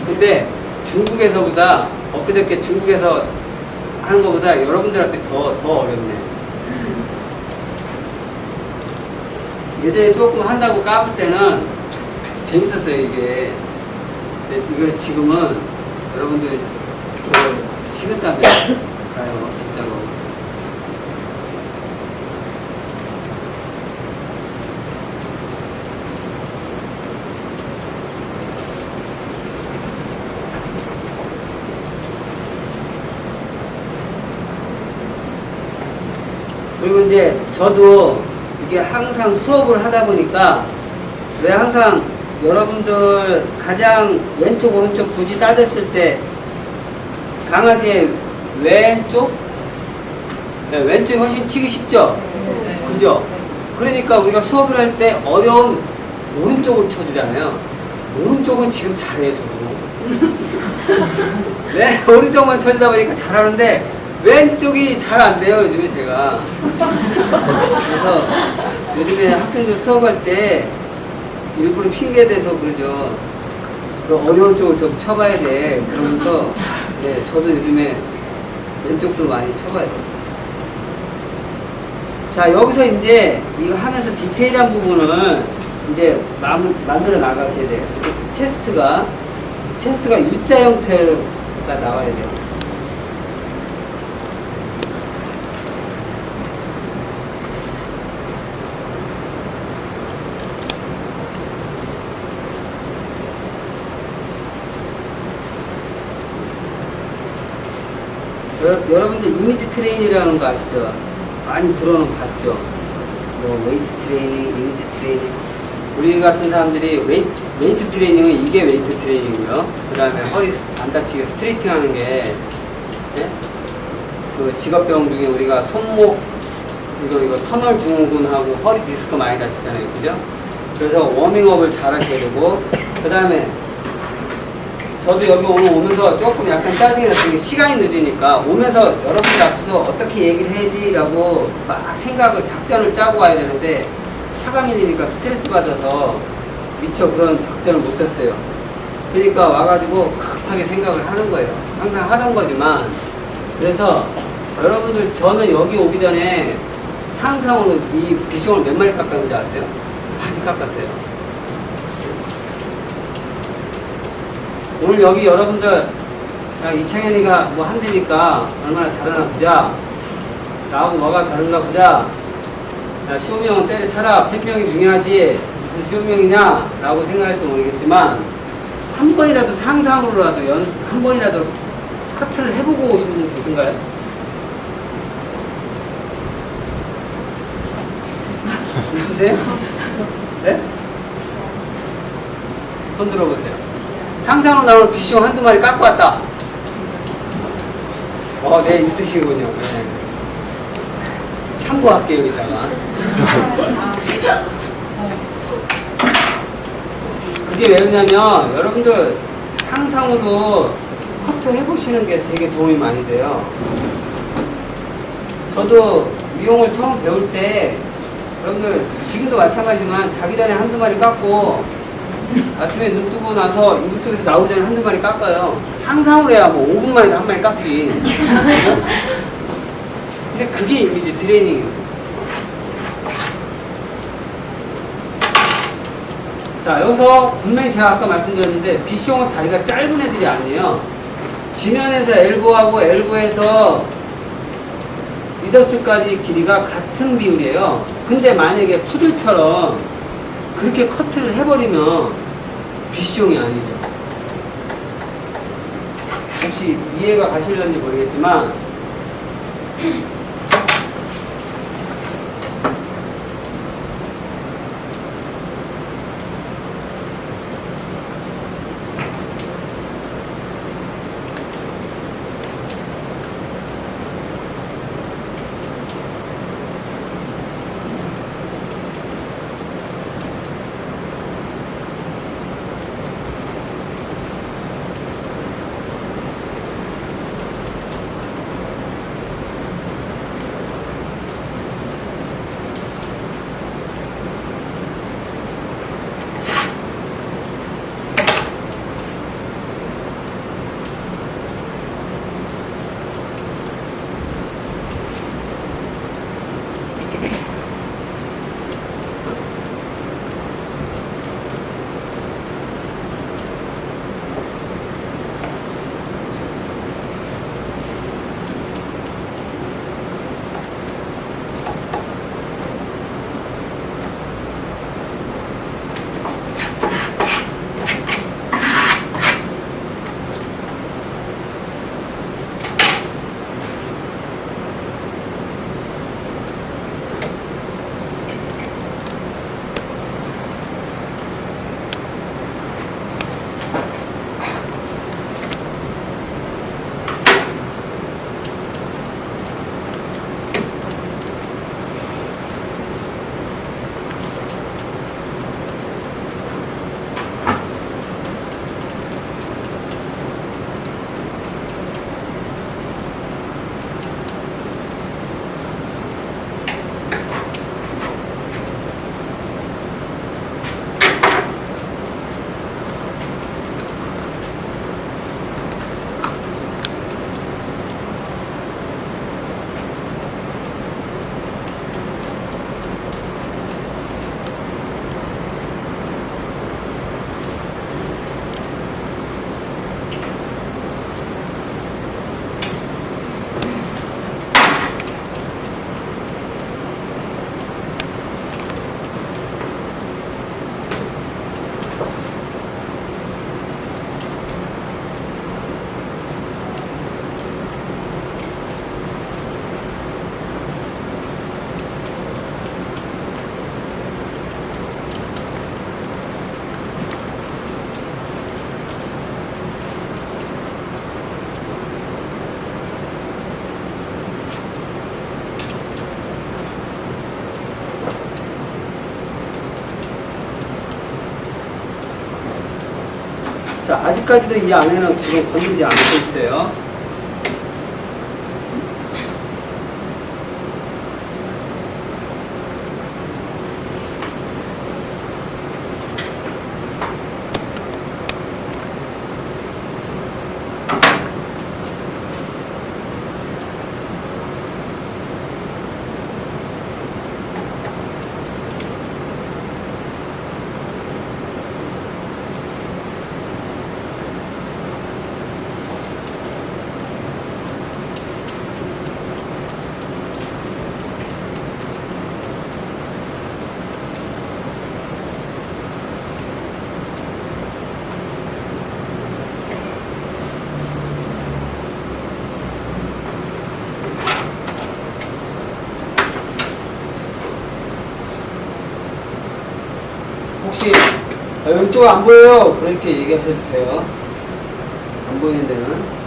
근데 중국에서보다 엊그저께 중국에서 하는 것보다 여러분들한테 더 어렵네. 예전에 조금 한다고 까불 때는 재밌었어요, 이게. 근데 이거 지금은 여러분들 식은땀이 가요, 진짜로. 그리고 이제 저도 이게 항상 수업을 하다 보니까 왜 항상 여러분들 가장 왼쪽 오른쪽 굳이 따졌을 때 강아지의 왼쪽? 네, 왼쪽이 훨씬 치기 쉽죠? 그죠? 그러니까 우리가 수업을 할 때 어려운 오른쪽을 쳐주잖아요. 오른쪽은 지금 잘해요, 저도. 네, 오른쪽만 쳐주다 보니까 잘하는데 왼쪽이 잘 안 돼요, 요즘에 제가. 그래서 요즘에 학생들 수업할 때 일부러 핑계대서 그러죠. 그 어려운 쪽을 좀 쳐봐야 돼. 그러면서 네, 저도 요즘에 왼쪽도 많이 쳐봐요. 자, 여기서 이제 이거 하면서 디테일한 부분을 이제 만들어 나가셔야 돼요. 체스트가 U자 형태가 나와야 돼요. 여러분들 이미지 트레이닝이라는 거 아시죠? 많이 들어는 봤죠? 뭐 웨이트 트레이닝, 이미지 트레이닝. 우리 같은 사람들이 웨이트 트레이닝은 이게 웨이트 트레이닝이고요. 그 다음에 허리 안 다치게 스트레칭 하는 게, 네? 그 직업병 중에 우리가 손목, 이거 터널 증후군하고 허리 디스크 많이 다치잖아요. 그죠? 그래서 워밍업을 잘 하셔야 되고, 그 다음에 저도 여기 오늘 오면서 조금 약간 짜증이 났던 게 시간이 늦으니까 오면서 여러분들 앞에서 어떻게 얘기를 해야지라고 막 작전을 짜고 와야 되는데 차가 밀리니까 스트레스 받아서 미처 그런 작전을 못 짰어요. 그러니까 와가지고 급하게 생각을 하는 거예요. 항상 하던 거지만. 그래서 여러분들 저는 여기 오기 전에 상상으로 이 비숑을 몇 마리 깎았는지 아세요? 많이 깎았어요. 오늘 여기 여러분들 이창현이가 뭐 한대니까 얼마나 잘하나 보자. 나하고 뭐가 다른가 보자. 야, 시오미 형은 때려쳐라. 팬병이 중요하지. 무슨 시오미 형이냐? 라고 생각할지 모르겠지만 한 번이라도 상상으로라도 한 번이라도 커트를 해보고 오신 분 계신가요? 있으세요? 네? 손 들어보세요. 상상으로 나오는 비숑 한두 마리 깎고 왔다. 네, 있으시군요. 네. 참고할게요, 이따가. 그게 왜냐면, 여러분들, 상상으로 커트 해보시는 게 되게 도움이 많이 돼요. 저도 미용을 처음 배울 때 여러분들 지금도 마찬가지지만 자기 전에 한두 마리 깎고 아침에 눈 뜨고 나서 이불 속에서 나오기 전에 한두 마리 깎아요. 상상을 해야 뭐 5분 만에 한 마리 깎지. 근데 그게 이미지 트레이닝이에요. 자, 여기서 분명히 제가 아까 말씀드렸는데 비숑은 다리가 짧은 애들이 아니에요. 지면에서 엘보하고 엘보에서 미더스까지 길이가 같은 비율이에요. 근데 만약에 푸들처럼 그렇게 커트를 해버리면 비숑이 아니죠. 혹시 이해가 가실런지 모르겠지만 자, 아직까지도 이 안에는 지금 건들지 않고 있어요. 혹시 이쪽 안 보여요? 그렇게 얘기하셔도 돼요. 안 보이는 데는.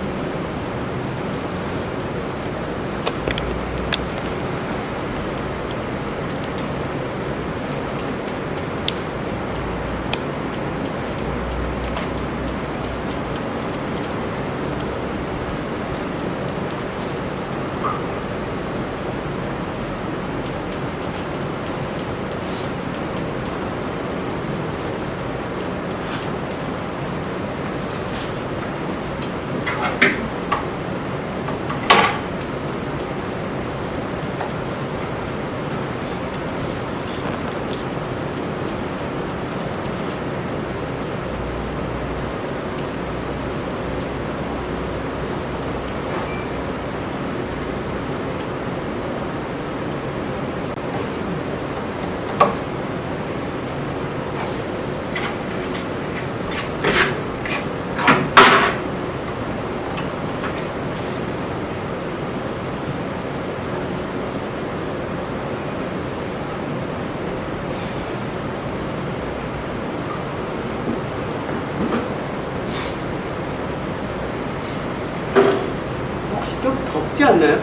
덥지 않나요?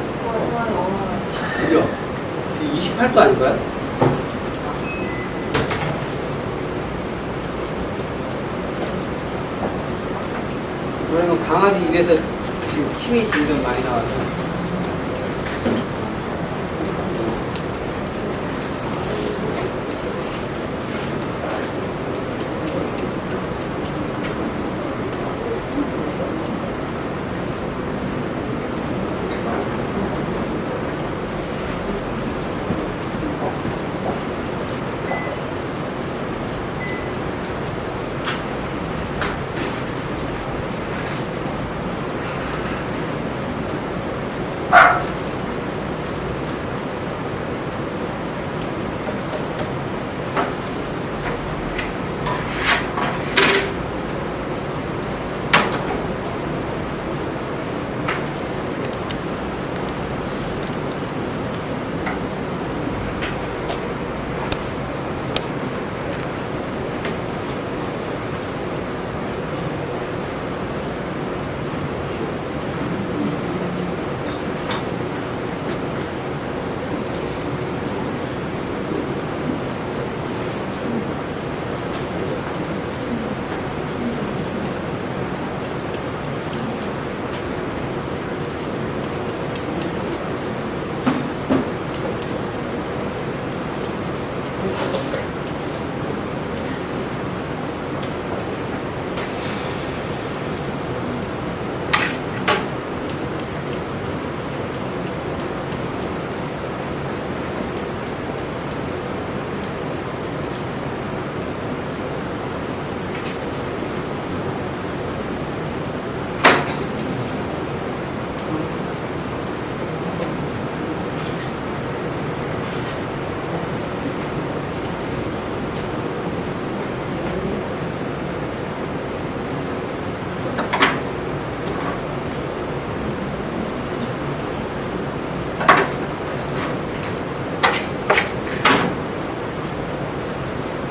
그죠? 28도 아닌가요? 그러면 강아지 입에서 지금 침이 점점 많이 나와서.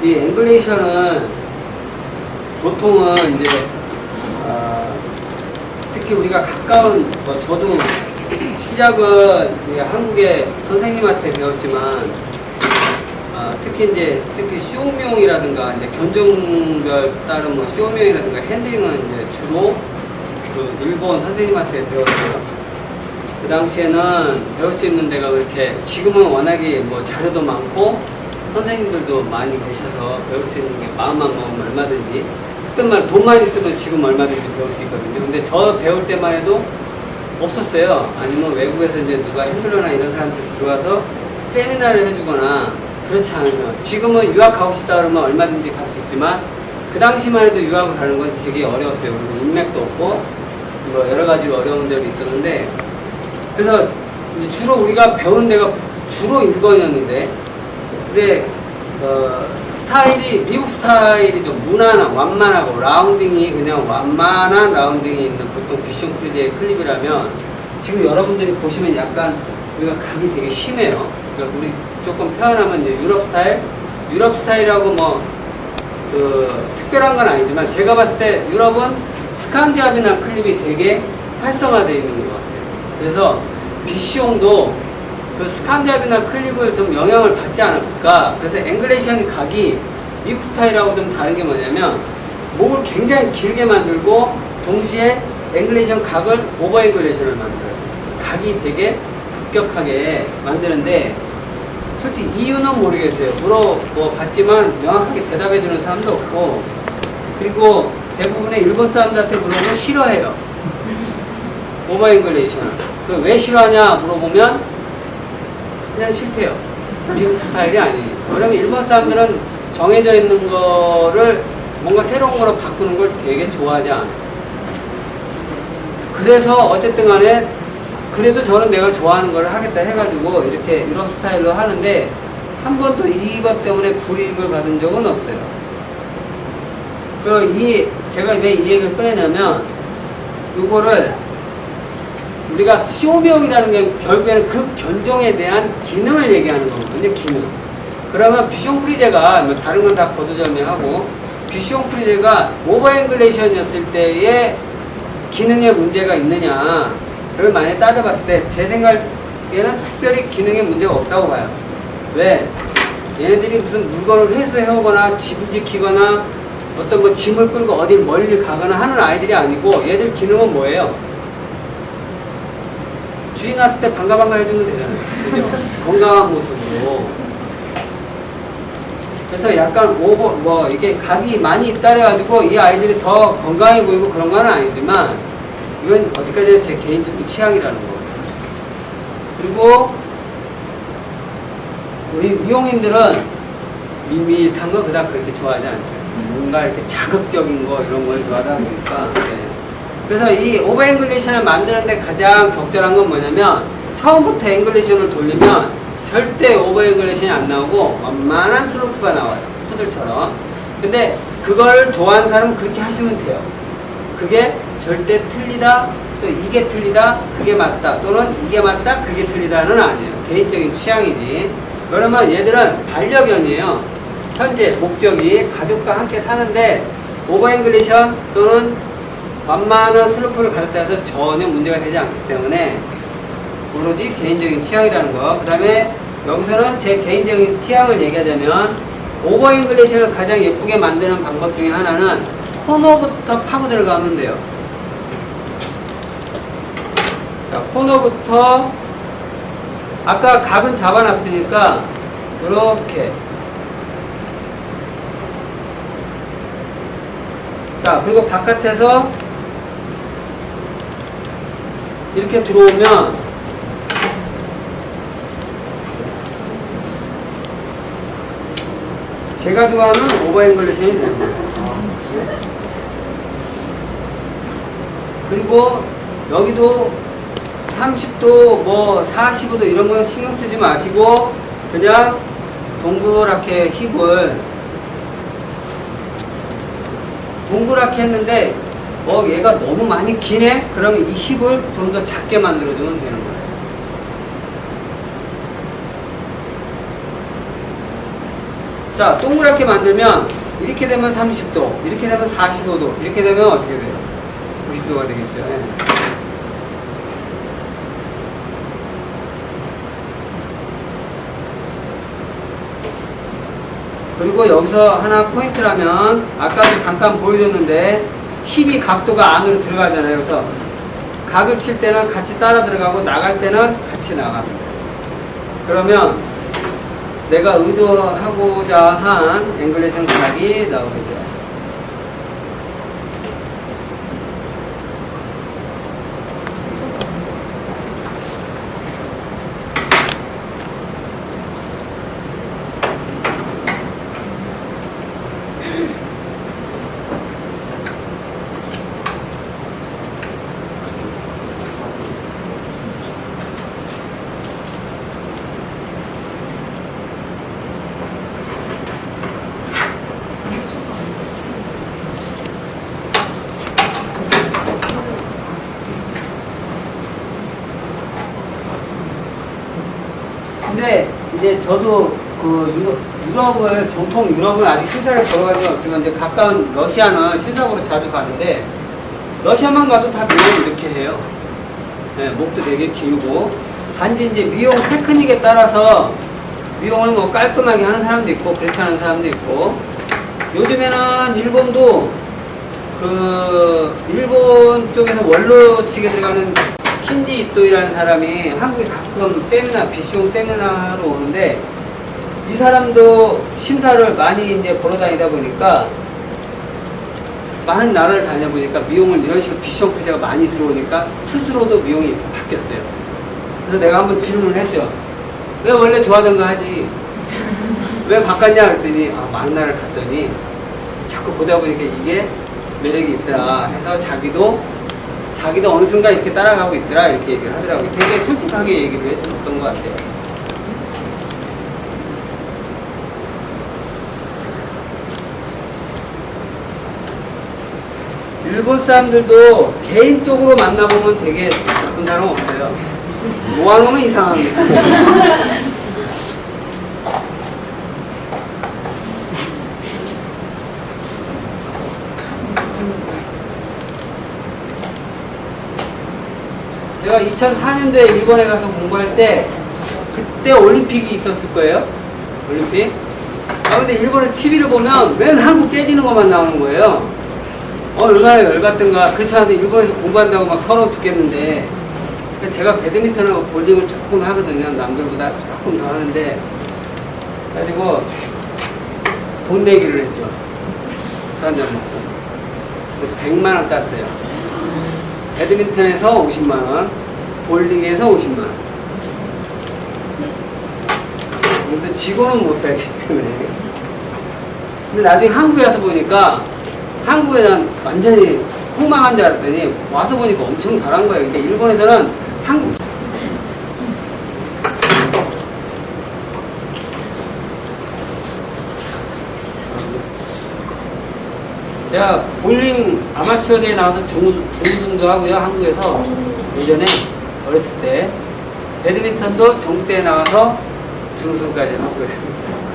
이 앵글레이션은 보통은 이제 특히 우리가 가까운 저도 시작은 한국의 선생님한테 배웠지만 특히 쇼미용이라든가 이제 견종별 따른 뭐 쇼미용이라든가 핸들링은 이제 주로 그 일본 선생님한테 배웠어요. 그 당시에는 배울 수 있는 데가 그렇게 지금은 워낙에 뭐 자료도 많고 선생님들도 많이 계셔서 배울 수 있는 게 마음만 먹으면 얼마든지 그때 말 돈만 있으면 지금 얼마든지 배울 수 있거든요. 근데 저 배울 때만 해도 없었어요. 아니면 외국에서 이제 누가 핸들러나 이런 사람들이 들어와서 세미나를 해주거나 그렇지 않으면 지금은 유학가고 싶다 그러면 얼마든지 갈 수 있지만 그 당시만 해도 유학을 가는 건 되게 어려웠어요. 그리고 인맥도 없고 뭐 여러 가지로 어려운 데도 있었는데 그래서 이제 주로 우리가 배우는 데가 주로 일본이었는데 근데 스타일이 미국 스타일이 좀 무난한 완만하고 라운딩이 그냥 완만한 라운딩이 있는 보통 비숑 크루즈의 클립이라면 지금 여러분들이 보시면 약간 우리가 각이 되게 심해요. 그러니까 우리 조금 표현하면 이제 유럽 스타일이라고 뭐 특별한 건 아니지만 제가 봤을 때 유럽은 스칸디나비안 클립이 되게 활성화되어 있는 것 같아요. 그래서 비숑도 그 스칸디나비안 클립을 좀 영향을 받지 않았을까. 그래서 앵글레이션 각이 미국 스타일하고 좀 다른 게 뭐냐면 목을 굉장히 길게 만들고 동시에 앵글레이션 각을 오버 앵글레이션을 만들어요. 각이 되게 급격하게 만드는데 솔직히 이유는 모르겠어요. 물어봤지만 명확하게 대답해주는 사람도 없고 그리고 대부분의 일본 사람들한테 물어보면 싫어해요. 오버 앵글레이션을. 왜 싫어하냐 물어보면 그냥 싫대요. 미국 스타일이 아니에요. 왜냐면 일본 사람들은 정해져 있는 거를 뭔가 새로운 거로 바꾸는 걸 되게 좋아하지 않아요. 그래서 어쨌든 간에 그래도 저는 내가 좋아하는 걸 하겠다 해가지고 이렇게 유럽 스타일로 하는데 한 번도 이것 때문에 불이익을 받은 적은 없어요. 제가 왜 이 얘기를 꺼내냐면 이거를 우리가 쇼미용이라는 게 결국에는 그 견종에 대한 기능을 얘기하는 거거든요. 기능. 그러면 비숑 프리제가 뭐 다른 건 다 거두절미하고 비숑 프리제가 오버 앵글레이션이었을 때의 기능에 문제가 있느냐 그걸 만약에 따져봤을 때 제 생각에는 특별히 기능에 문제가 없다고 봐요. 왜? 얘네들이 무슨 물건을 회수해오거나 집을 지키거나 어떤 뭐 짐을 끌고 어딜 멀리 가거나 하는 아이들이 아니고 얘들 기능은 뭐예요? 주인 왔을 때 반가 해주면 되잖아요. 그죠? 건강한 모습으로. 그래서 약간 이게 각이 많이 있다 그래가지고 이 아이들이 더 건강해 보이고 그런 건 아니지만 이건 어디까지나 제 개인적인 취향이라는 거예요. 그리고 우리 미용인들은 밋밋한 거 그닥 그렇게 좋아하지 않죠. 뭔가 이렇게 자극적인 거 이런 걸 좋아하다 보니까. 네. 그래서 이 오버 앵글레이션을 만드는데 가장 적절한 건 뭐냐면 처음부터 앵글레이션을 돌리면 절대 오버 앵글레이션이 안 나오고 완만한 슬로프가 나와요. 푸들처럼. 근데 그걸 좋아하는 사람은 그렇게 하시면 돼요. 그게 절대 틀리다, 또 이게 틀리다, 그게 맞다, 또는 이게 맞다, 그게 틀리다는 아니에요. 개인적인 취향이지. 그러면 얘들은 반려견이에요. 현재 목적이 가족과 함께 사는데 오버 앵글레이션 또는 완만한 슬로프를 가졌다 해서 전혀 문제가 되지 않기 때문에 오로지 개인적인 취향이라는 거. 그 다음에 여기서는 제 개인적인 취향을 얘기하자면 오버 앵글레이션을 가장 예쁘게 만드는 방법 중에 하나는 코너부터 파고 들어가면 돼요. 자, 코너부터 아까 각은 잡아놨으니까 이렇게. 자, 그리고 바깥에서 이렇게 들어오면 제가 좋아하는 오버 앵글레이션이 되는 거예요. 그리고 여기도 30도 뭐 45도 이런 거 신경 쓰지 마시고 그냥 동그랗게 힙을 동그랗게 했는데 얘가 너무 많이 기네? 그러면 이 힙을 좀 더 작게 만들어주면 되는 거예요. 자, 동그랗게 만들면 이렇게 되면 30도, 이렇게 되면 45도, 이렇게 되면 어떻게 돼요? 90도가 되겠죠. 예. 그리고 여기서 하나 포인트라면 아까도 잠깐 보여줬는데 힙이 각도가 안으로 들어가잖아요. 그래서 각을 칠 때는 같이 따라 들어가고 나갈 때는 같이 나갑니다. 그러면 내가 의도하고자 한 앵글레이션 각이 나오겠죠. 근데 이제 저도 유럽을 정통 유럽은 아직 심사를 걸어가지고 없지만 이제 가까운 러시아는 심사 보러 자주 가는데 러시아만 가도 다 미용을 이렇게 해요. 네, 목도 되게 길고 단지 이제 미용 테크닉에 따라서 미용을 뭐 깔끔하게 하는 사람도 있고 그렇지 않은 사람도 있고 요즘에는 일본도 일본 쪽에서 원로 측에 들어가는 킨지 이토이라는 사람이 한국에 가끔 비숑 세미나 하러 오는데 이 사람도 심사를 많이 이제 보러 다니다 보니까 많은 나라를 다녀보니까 미용을 이런 식으로 비숑 부제가 많이 들어오니까 스스로도 미용이 이렇게 바뀌었어요. 그래서 내가 한번 질문을 했죠. 왜 원래 좋아하던 거 하지? 왜 바꿨냐 그랬더니 많은 나라를 갔더니 자꾸 보다 보니까 이게 매력이 있더라 해서 자기도 어느 순간 이렇게 따라가고 있더라 이렇게 얘기를 하더라고요. 되게 솔직하게 얘기를 해줬던 것 같아요. 일본 사람들도 개인적으로 만나보면 되게 나쁜 사람 없어요. 모아놓으면 이상합니다. 제가 2004년도에 일본에 가서 공부할 때 그때 올림픽이 있었을 거예요. 올림픽. 근데 일본의 TV를 보면 맨 한국 깨지는 것만 나오는 거예요. 얼마나 열받던가. 그렇지 않아도 일본에서 공부한다고 막 서러워 죽겠는데. 제가 배드민턴하고 볼링을 조금 하거든요. 남들보다 조금 더 하는데. 그래가지고 돈 내기를 했죠. 술 한잔 먹고. 100만원 땄어요. 배드민턴에서 50만원, 볼링에서 50만원. 근데 지고는 못 살기 때문에. 근데 나중에 한국에 와서 보니까 한국에는 완전히 폭망한 줄 알았더니 와서 보니까 엄청 잘한 거예요. 근데 일본에서는 한국 제가 볼링 아마추어 대회 나와서 준우승도 하고요. 한국에서 예전에 어렸을 때 배드민턴도 전국대회 나와서 준우승까지 하고요.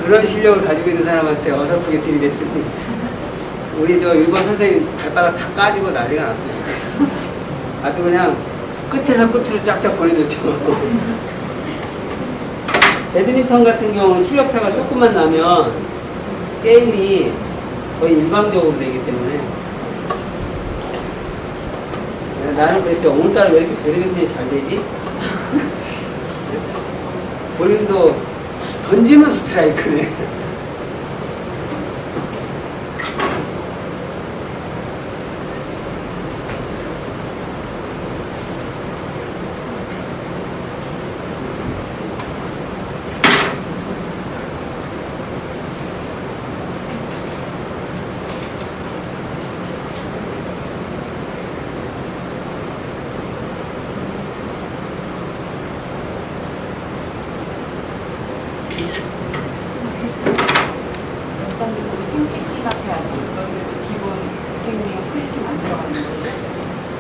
그런 실력을 가지고 있는 사람한테 어설프게 드리겠으니 우리 저 일본 선생님 발바닥 다 까지고 난리가 났어요. 아주 그냥 끝에서 끝으로 쫙쫙 보내줬죠. 배드민턴 같은 경우는 실력차가 조금만 나면 게임이 거의 일방적으로 되기 때문에 나는 그랬죠. 오늘따라 왜 이렇게 배드민턴이 잘 되지? 볼링도 던지면 스트라이크네.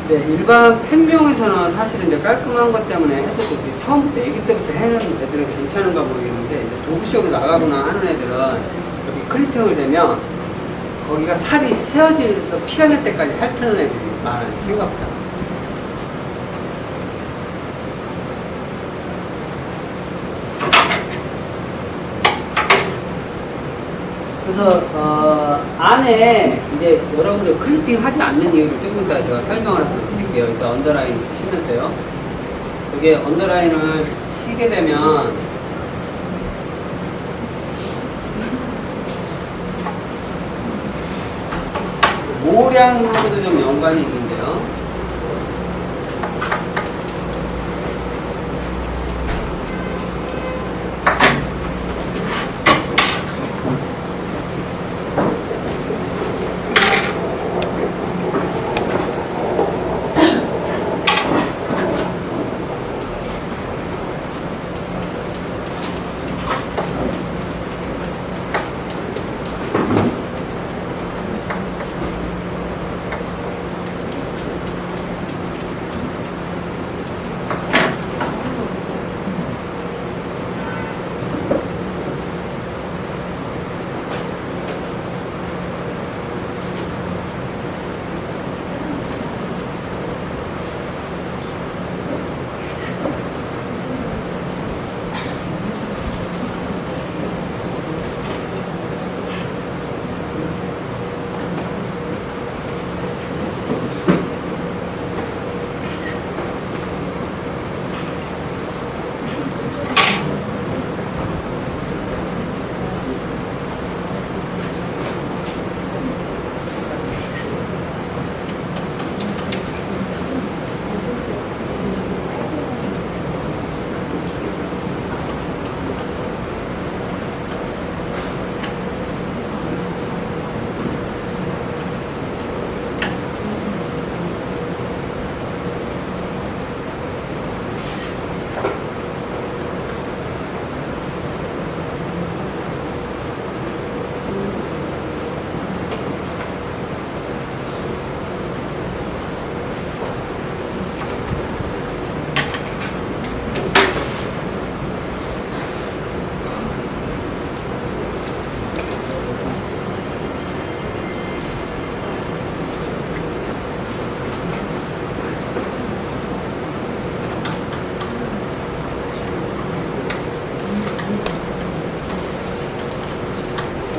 네, 일반 펜병에서는 사실은 이제 깔끔한 것 때문에 해도 처음부터 애기 때부터 해는 애들은 괜찮은가 모르겠는데 이제 도구쇼를 나가거나 하는 애들은 여기 클리핑을 대면 거기가 살이 헤어져서 피가 날 때까지 핥는 애들이 많아요, 생각보다. 그래서 안에 이제 여러분들 클리핑 하지 않는 이유를 조금 이따 제가 설명을 한번 드릴게요. 일단 언더라인 치면서요. 이게 언더라인을 치게 되면 모량하고도 좀 연관이 있는데요.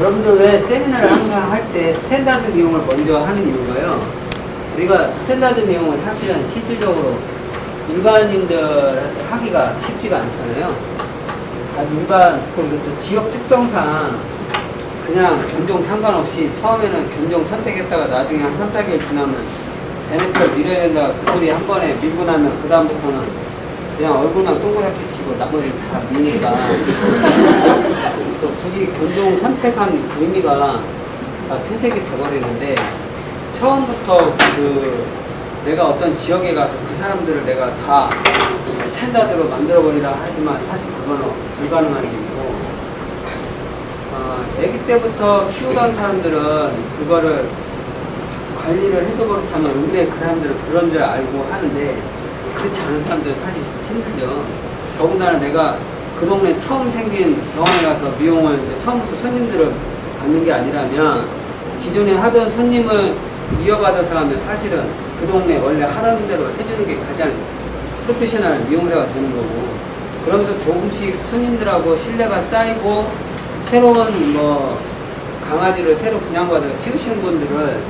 여러분들 왜 세미나를 항상 할 때 스탠다드 미용을 먼저 하는 이유가요. 우리가 스탠다드 미용은 사실은 실질적으로 일반인들 하기가 쉽지가 않잖아요. 일반, 그리고 또 지역 특성상 그냥 견종 상관없이 처음에는 견종 선택했다가 나중에 한 3, 4개월 지나면 베네피를 밀어야 된다 그 소리 한 번에 밀고 나면 그 다음부터는 그냥 얼굴만 동그랗게 치고 나머지 다 미니까 또 굳이 견종 선택한 의미가 다 퇴색이 돼버리는데 처음부터 그 내가 어떤 지역에 가서 그 사람들을 내가 다 스탠다드로 만들어버리라 하지만 사실 그건 불가능한 일이고 아기 때부터 키우던 사람들은 그거를 관리를 해줘 버릇하면 은근히 그 사람들은 그런 줄 알고 하는데 그렇지 않은 사람들은 사실 힘들죠. 더군다나 내가 그 동네 처음 생긴 병원에 가서 미용을 처음부터 손님들을 받는 게 아니라면 기존에 하던 손님을 이어받아서 하면 사실은 그 동네 원래 하던 대로 해주는 게 가장 프로페셔널 미용사가 되는 거고 그러면서 조금씩 손님들하고 신뢰가 쌓이고 새로운 뭐 강아지를 새로 분양받아서 키우시는 분들을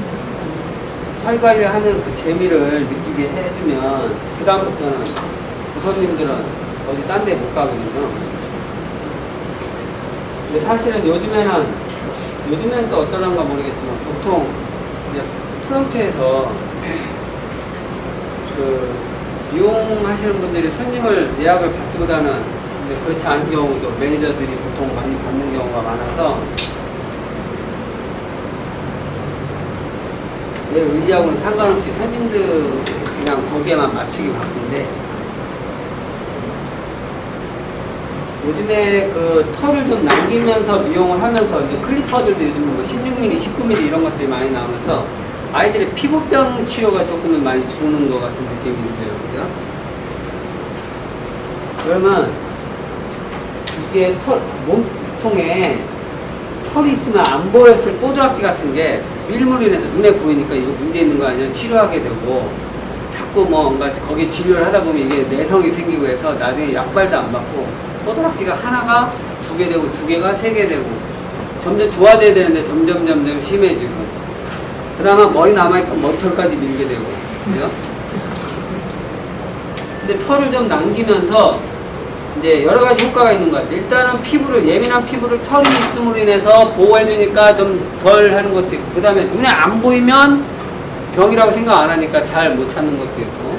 털 관리하는 그 재미를 느끼게 해주면 그 다음부터는 그 손님들은 어디 딴 데 못 가거든요. 근데 사실은 요즘에는 또 어떠란가 모르겠지만 보통 이제 프론트에서 그 미용하시는 분들이 손님을 예약을 받기보다는 근데 그렇지 않은 경우도 매니저들이 보통 많이 받는 경우가 많아서 내 의지하고는 상관없이 손님들 그냥 거기에만 맞추기 바쁜데 요즘에 그 털을 좀 남기면서 미용을 하면서 이제 클리퍼들도 요즘 뭐 16mm, 19mm 이런 것들이 많이 나오면서 아이들의 피부병 치료가 조금은 많이 주는 것 같은 느낌이 있어요. 그죠? 그러면 이게 몸통에 털이 있으면 안 보였을 뽀드락지 같은 게 밀물로 인해서 눈에 보이니까 이거 문제 있는 거 아니야? 치료하게 되고 자꾸 뭔가 거기에 진료를 하다 보면 이게 내성이 생기고 해서 나중에 약발도 안 받고 뽀드락지가 하나가 2개 되고 2개가 3개 되고 점점 좋아져야 되는데 점점 심해지고 그나마 머리 남아있던 머리털까지 밀게 되고 그죠? 근데 털을 좀 남기면서 이제 여러 가지 효과가 있는 것 같아요. 일단은 피부를, 예민한 피부를 털이 있음으로 인해서 보호해주니까 좀 덜 하는 것도 있고, 그 다음에 눈에 안 보이면 병이라고 생각 안 하니까 잘 못 찾는 것도 있고.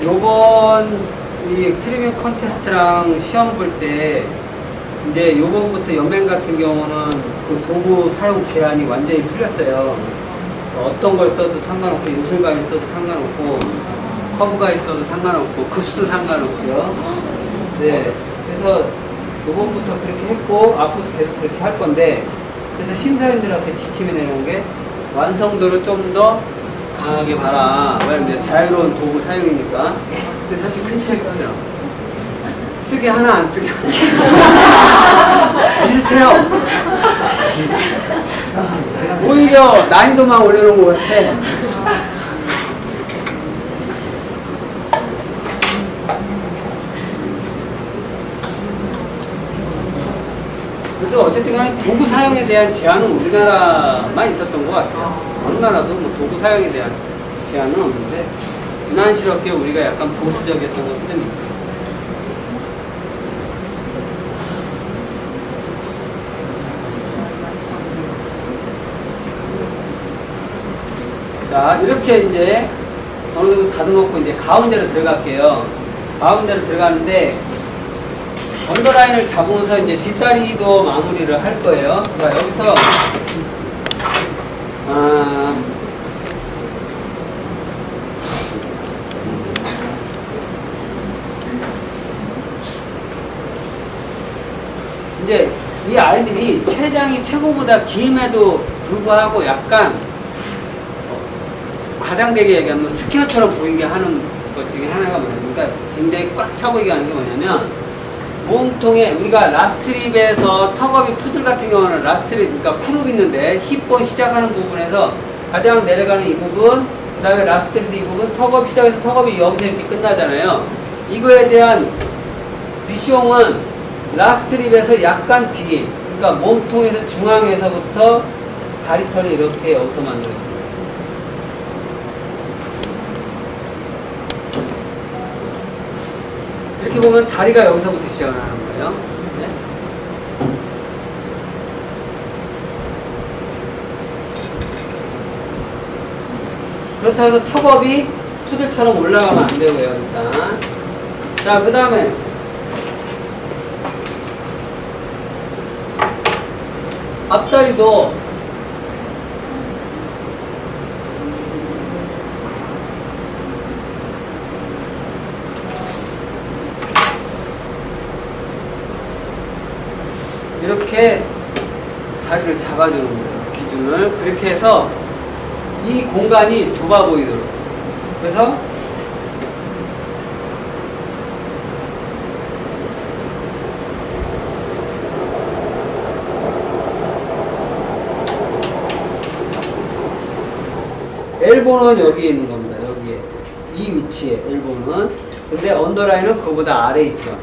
요번 이 트리밍 컨테스트랑 시험 볼 때 이제 요번부터 연맹 같은 경우는 그 도구 사용 제한이 완전히 풀렸어요. 어떤 걸 써도 상관없고 요술감이 써도 상관없고 커브가 있어도 상관없고 급수 상관없고요. 네, 그래서 요번부터 그렇게 했고 앞으로 계속 그렇게 할 건데, 그래서 심사위원들한테 지침이 내놓은 게 완성도를 좀 더 강하게 봐라. 왜냐면 자유로운 도구 사용이니까. 근데 사실 큰 차이가 없더라. 쓰게 하나 안 쓰게 하나. 비슷해요. 오히려 난이도만 올려놓은 것 같아. 그래도 어쨌든 간에 도구 사용에 대한 제한은 우리나라만 있었던 것 같아요. 어느 나라도 뭐 도구 사용에 대한 제한은 없는데, 유난스럽게 우리가 약간 보수적이었던 것도 좀 있죠. 자, 이렇게 이제 어느 정도 다듬었고, 이제 가운데로 들어갈게요. 가운데로 들어가는데, 언더라인을 잡으면서 이제 뒷다리도 마무리를 할 거예요. 자, 여기서, 이제 이 아이들이 체장이 최고보다 김에도 불구하고 약간 과장되게 얘기하면 스퀘어처럼 보이게 하는 것 중에 하나가 뭐냐면, 그러니까 굉장히 꽉 차 보이게 하는 게 뭐냐면, 몸통에 우리가 라스트립에서 턱업이 푸들 같은 경우는 라스트립, 그러니까 푸릅 있는데 힙본 시작하는 부분에서 가장 내려가는 이 부분, 그 다음에 라스트립 이 부분, 턱업 시작해서 턱업이 여기서 이렇게 끝나잖아요. 이거에 대한 비숑은 라스트립에서 약간 뒤에, 그러니까 몸통에서 중앙에서부터 다리털이 이렇게 여기서 만들어요. 이렇게 보면 다리가 여기서부터 시작을 하는 거예요. 네? 그렇다고 해서 턱업이 푸들처럼 올라가면 안 되고요, 일단. 자, 그 다음에 앞다리도 이렇게 다리를 잡아주는 거예요. 기준을. 그렇게 해서 이 공간이 좁아 보이도록. 그래서 엘보는 여기에 있는 겁니다. 여기에. 이 위치에 엘보는. 근데 언더라인은 그거보다 아래에 있죠.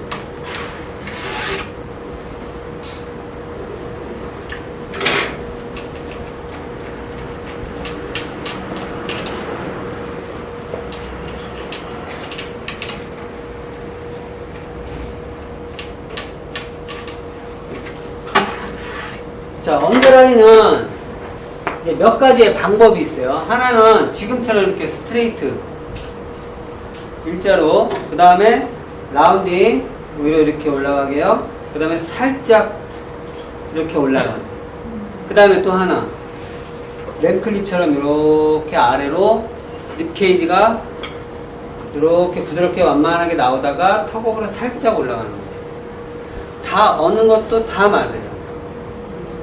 자, 언더라인은 이제 몇 가지의 방법이 있어요. 하나는 지금처럼 이렇게 스트레이트 일자로, 그 다음에 라운딩 위로 이렇게 올라가게요. 그 다음에 살짝 이렇게 올라가요. 그 다음에 또 하나 램클립처럼 이렇게 아래로 립케이지가 이렇게 부드럽게 완만하게 나오다가 턱업으로 살짝 올라가는 거예요. 다 어느 것도 다 맞아요.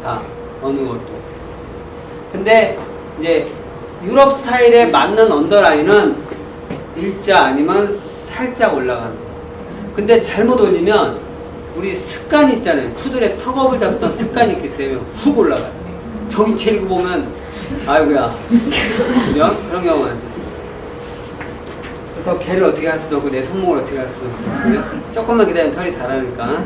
다 어느 것도. 근데 이제 유럽 스타일에 맞는 언더라인은 일자 아니면 살짝 올라가는 거예요. 근데 잘못 올리면 우리 습관이 있잖아요. 푸들에 턱업을 잡던 습관이 있기 때문에 훅 올라가요. 정신 차리고 보면 아이고야, 그죠? 그런 경우가 많죠. 더 개를 어떻게 할 수도 없고 내 손목을 어떻게 할 수도 없고, 그죠? 조금만 기다리면 털이 자라니까.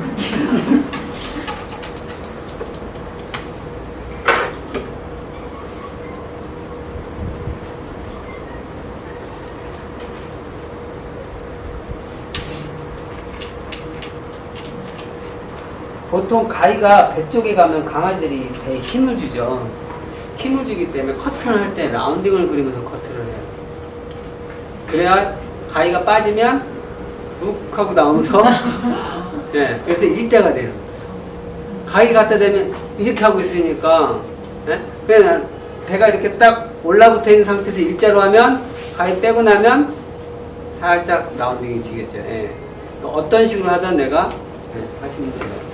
보통 가위가 배 쪽에 가면 강아지들이 배에 힘을 주죠. 힘을 주기 때문에 커트를 할 때 라운딩을 그리면서 커트를 해요. 그래야 가위가 빠지면 욱 하고 나오면서 네, 그래서 일자가 돼요. 가위 갖다 대면 이렇게 하고 있으니까 네? 그냥 배가 이렇게 딱 올라붙어 있는 상태에서 일자로 하면 가위 빼고 나면 살짝 라운딩이 지겠죠. 예. 어떤 식으로 하든 내가 하시면 돼요.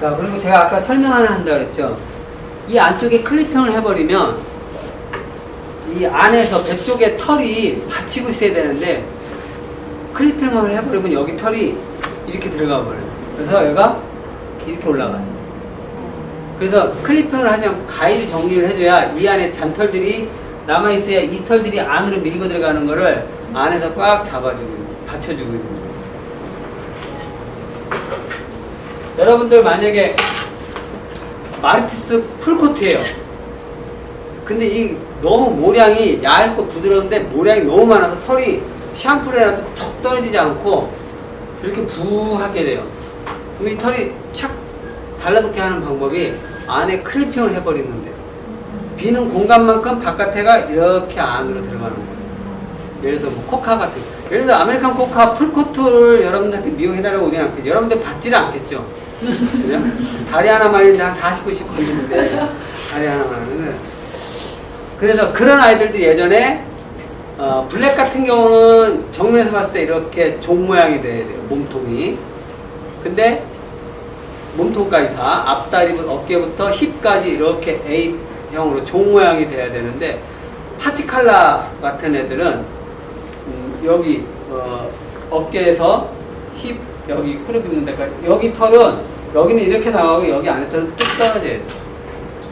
자, 그리고 제가 아까 설명 하나 한다 그랬죠. 이 안쪽에 클리핑을 해버리면 이 안에서 배 쪽에 털이 받치고 있어야 되는데 클리핑을 해버리면 여기 털이 이렇게 들어가 버려요. 그래서 얘가 이렇게 올라가요. 그래서 클리핑을 하자면 가위로 정리를 해줘야 이 안에 잔털들이 남아있어야 이 털들이 안으로 밀고 들어가는 거를 안에서 꽉 잡아주고 받쳐주고 있는 거예요. 여러분들 만약에 마르티스 풀코트예요. 근데 이 너무 모량이 얇고 부드러운데 모량이 너무 많아서 털이 샴푸를 해놔도 툭 떨어지지 않고 이렇게 부하게 돼요. 그럼 이 털이 착 달라붙게 하는 방법이 안에 클리핑을 해버리는 거예요. 비는 공간만큼 바깥에가 이렇게 안으로 들어가는 거예요. 예를 들어서 뭐 코카 같은, 예를 들어서 아메리칸 코카 풀코트를 여러분들한테 미용해달라고 오진 않겠죠. 여러분들 받지는 않겠죠. 그죠? 다리 하나만 있는데 한 40분씩 걸리는데, 다리 하나만 하는데. 그래서 그런 아이들도 예전에, 블랙 같은 경우는 정면에서 봤을 때 이렇게 종 모양이 돼야 돼요. 몸통이. 근데, 몸통까지 다, 앞다리부터 어깨부터 힙까지 이렇게 A형으로 종 모양이 돼야 되는데, 파티칼라 같은 애들은, 여기, 어깨에서 힙, 여기 무릎 있는 데까지, 여기 털은, 여기는 이렇게 나가고 여기 안에 털은 뚝 떨어져야 돼.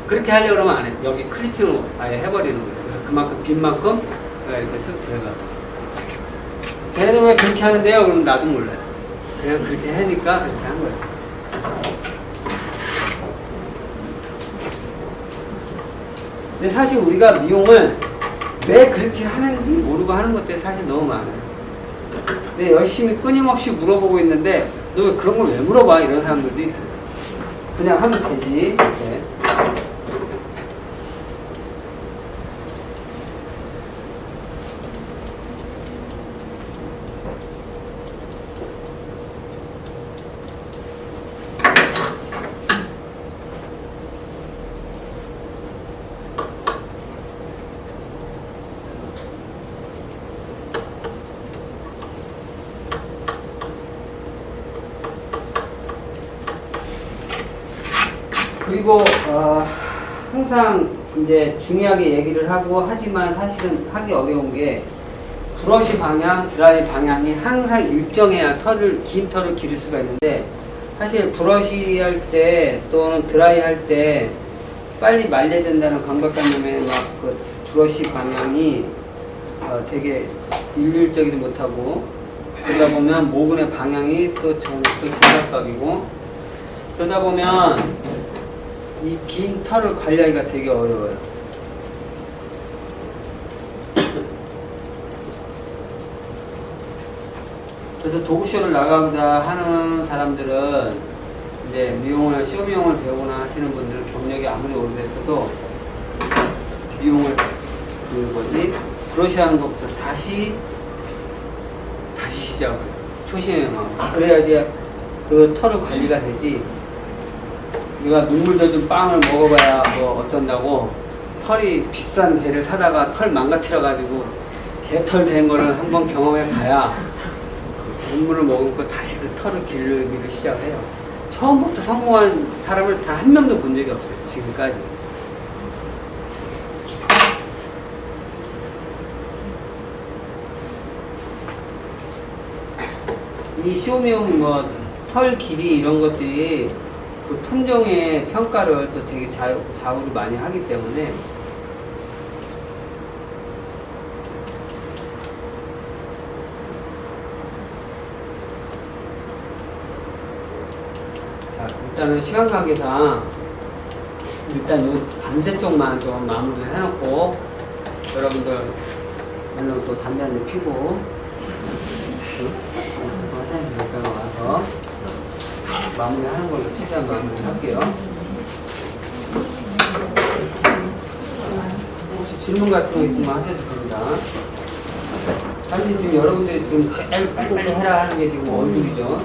그렇게 하려고 그러면 안 해. 여기 클리핑으로 아예 해버리는 거예요. 그래서 그만큼, 빈 만큼 이렇게 쓱 들어가. 걔네들 왜 그렇게 하는데요? 그럼 나도 몰라요. 그냥 그렇게 하니까 그렇게 한 거예요. 근데 사실 우리가 미용을 왜 그렇게 하는지 모르고 하는 것들이 사실 너무 많아요. 근데 열심히 끊임없이 물어보고 있는데 너 왜 그런 걸 왜 물어봐? 이런 사람들도 있어요. 그냥 하면 되지. 네. 그리고 항상 이제 중요하게 얘기를 하고 하지만 사실은 하기 어려운 게 브러쉬 방향, 드라이 방향이 항상 일정해야 긴 털을 기를 수가 있는데 사실 브러쉬 할 때 또는 드라이 할 때 빨리 말려야 된다는 강박관념에 막 그 브러쉬 방향이 되게 일률적이지 못하고 그러다 보면 모근의 방향이 또 정각각이고 그러다 보면 이 긴 털을 관리하기가 되게 어려워요. 그래서 도구쇼를 나가고자 하는 사람들은 이제 미용을, 쇼미용을 배우거나 하시는 분들은 경력이 아무리 오래됐어도 미용을 브러쉬 하는 것부터 다시 시작을 초심에 막 그래야지 그 털의 관리가 되지. 우리가 눈물 젖은 빵을 먹어봐야 뭐 어쩐다고 털이 비싼 개를 사다가 털 망가뜨려가지고 개털 된 거를 한번 경험해 봐야 눈물을 머금고 다시 그 털을 기르기를 시작해요. 처음부터 성공한 사람을 단 한 명도 본 적이 없어요. 지금까지. 이 쇼미용 털 길이 이런 것들이 그 품종의 평가를 또 되게 좌우를 많이 하기 때문에 자, 일단은 시간 관계상 일단 요 반대쪽만 좀 마무리를 해놓고 여러분들 물론 또 담배 한 대 피고 화장실 갔다가 와서 마무리하는 걸로 최대한 마무리할게요. 혹시 질문 같은 거 있으면 하셔도 됩니다. 사실 지금 여러분들이 지금 제일 빨리 해라 하는 게 지금 얼굴이죠.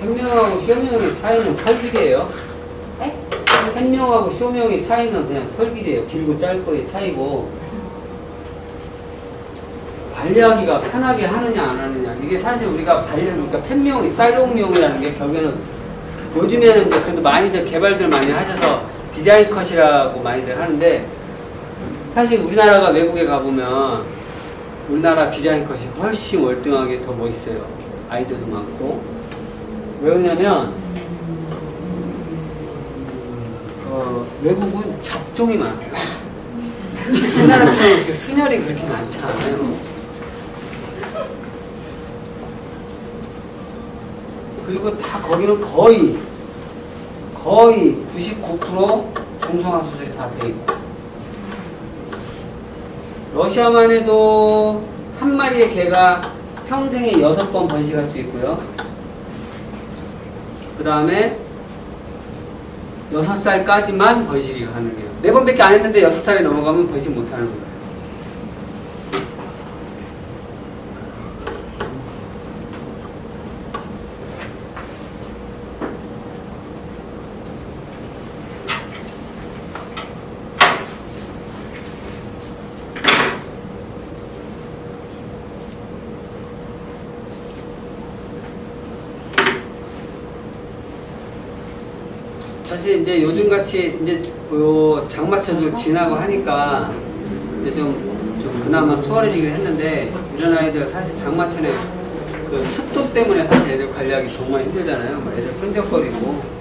햇명하고 쇼명의 차이는 털길이에요. 네? 햇명하고 쇼명의 차이는 그냥 털길이에요. 길고 짧고의 차이고 관리하기가 편하게 하느냐 안 하느냐 이게 사실 우리가 그러니까 팻명이 사이롱명이라는 게 결국에는 요즘에는 이제 그래도 많이들 개발들 많이 하셔서 디자인 컷이라고 많이들 하는데 사실 우리나라가 외국에 가보면 우리나라 디자인 컷이 훨씬 월등하게 더 멋있어요. 아이들도 많고. 왜 그러냐면 외국은 잡종이 많아요. 우리나라처럼 이렇게 순혈이 그렇게 많지 않아요. 그리고 다 거기는 거의 99% 중성화 수술이 다 돼 있고 러시아만 해도 한 마리의 개가 평생에 6번 번식할 수 있고요. 그 다음에 6살까지만 번식이 가능해요. 4번밖에 안 했는데 6살이 넘어가면 번식 못하는 거예요. 사실 이제 요즘같이 이제 요 장마철도 지나고 하니까 이제 좀 그나마 수월해지긴 했는데 이런 아이들 사실 장마철에 그 습도 때문에 사실 애들 관리하기 정말 힘들잖아요. 막 애들 끈적거리고.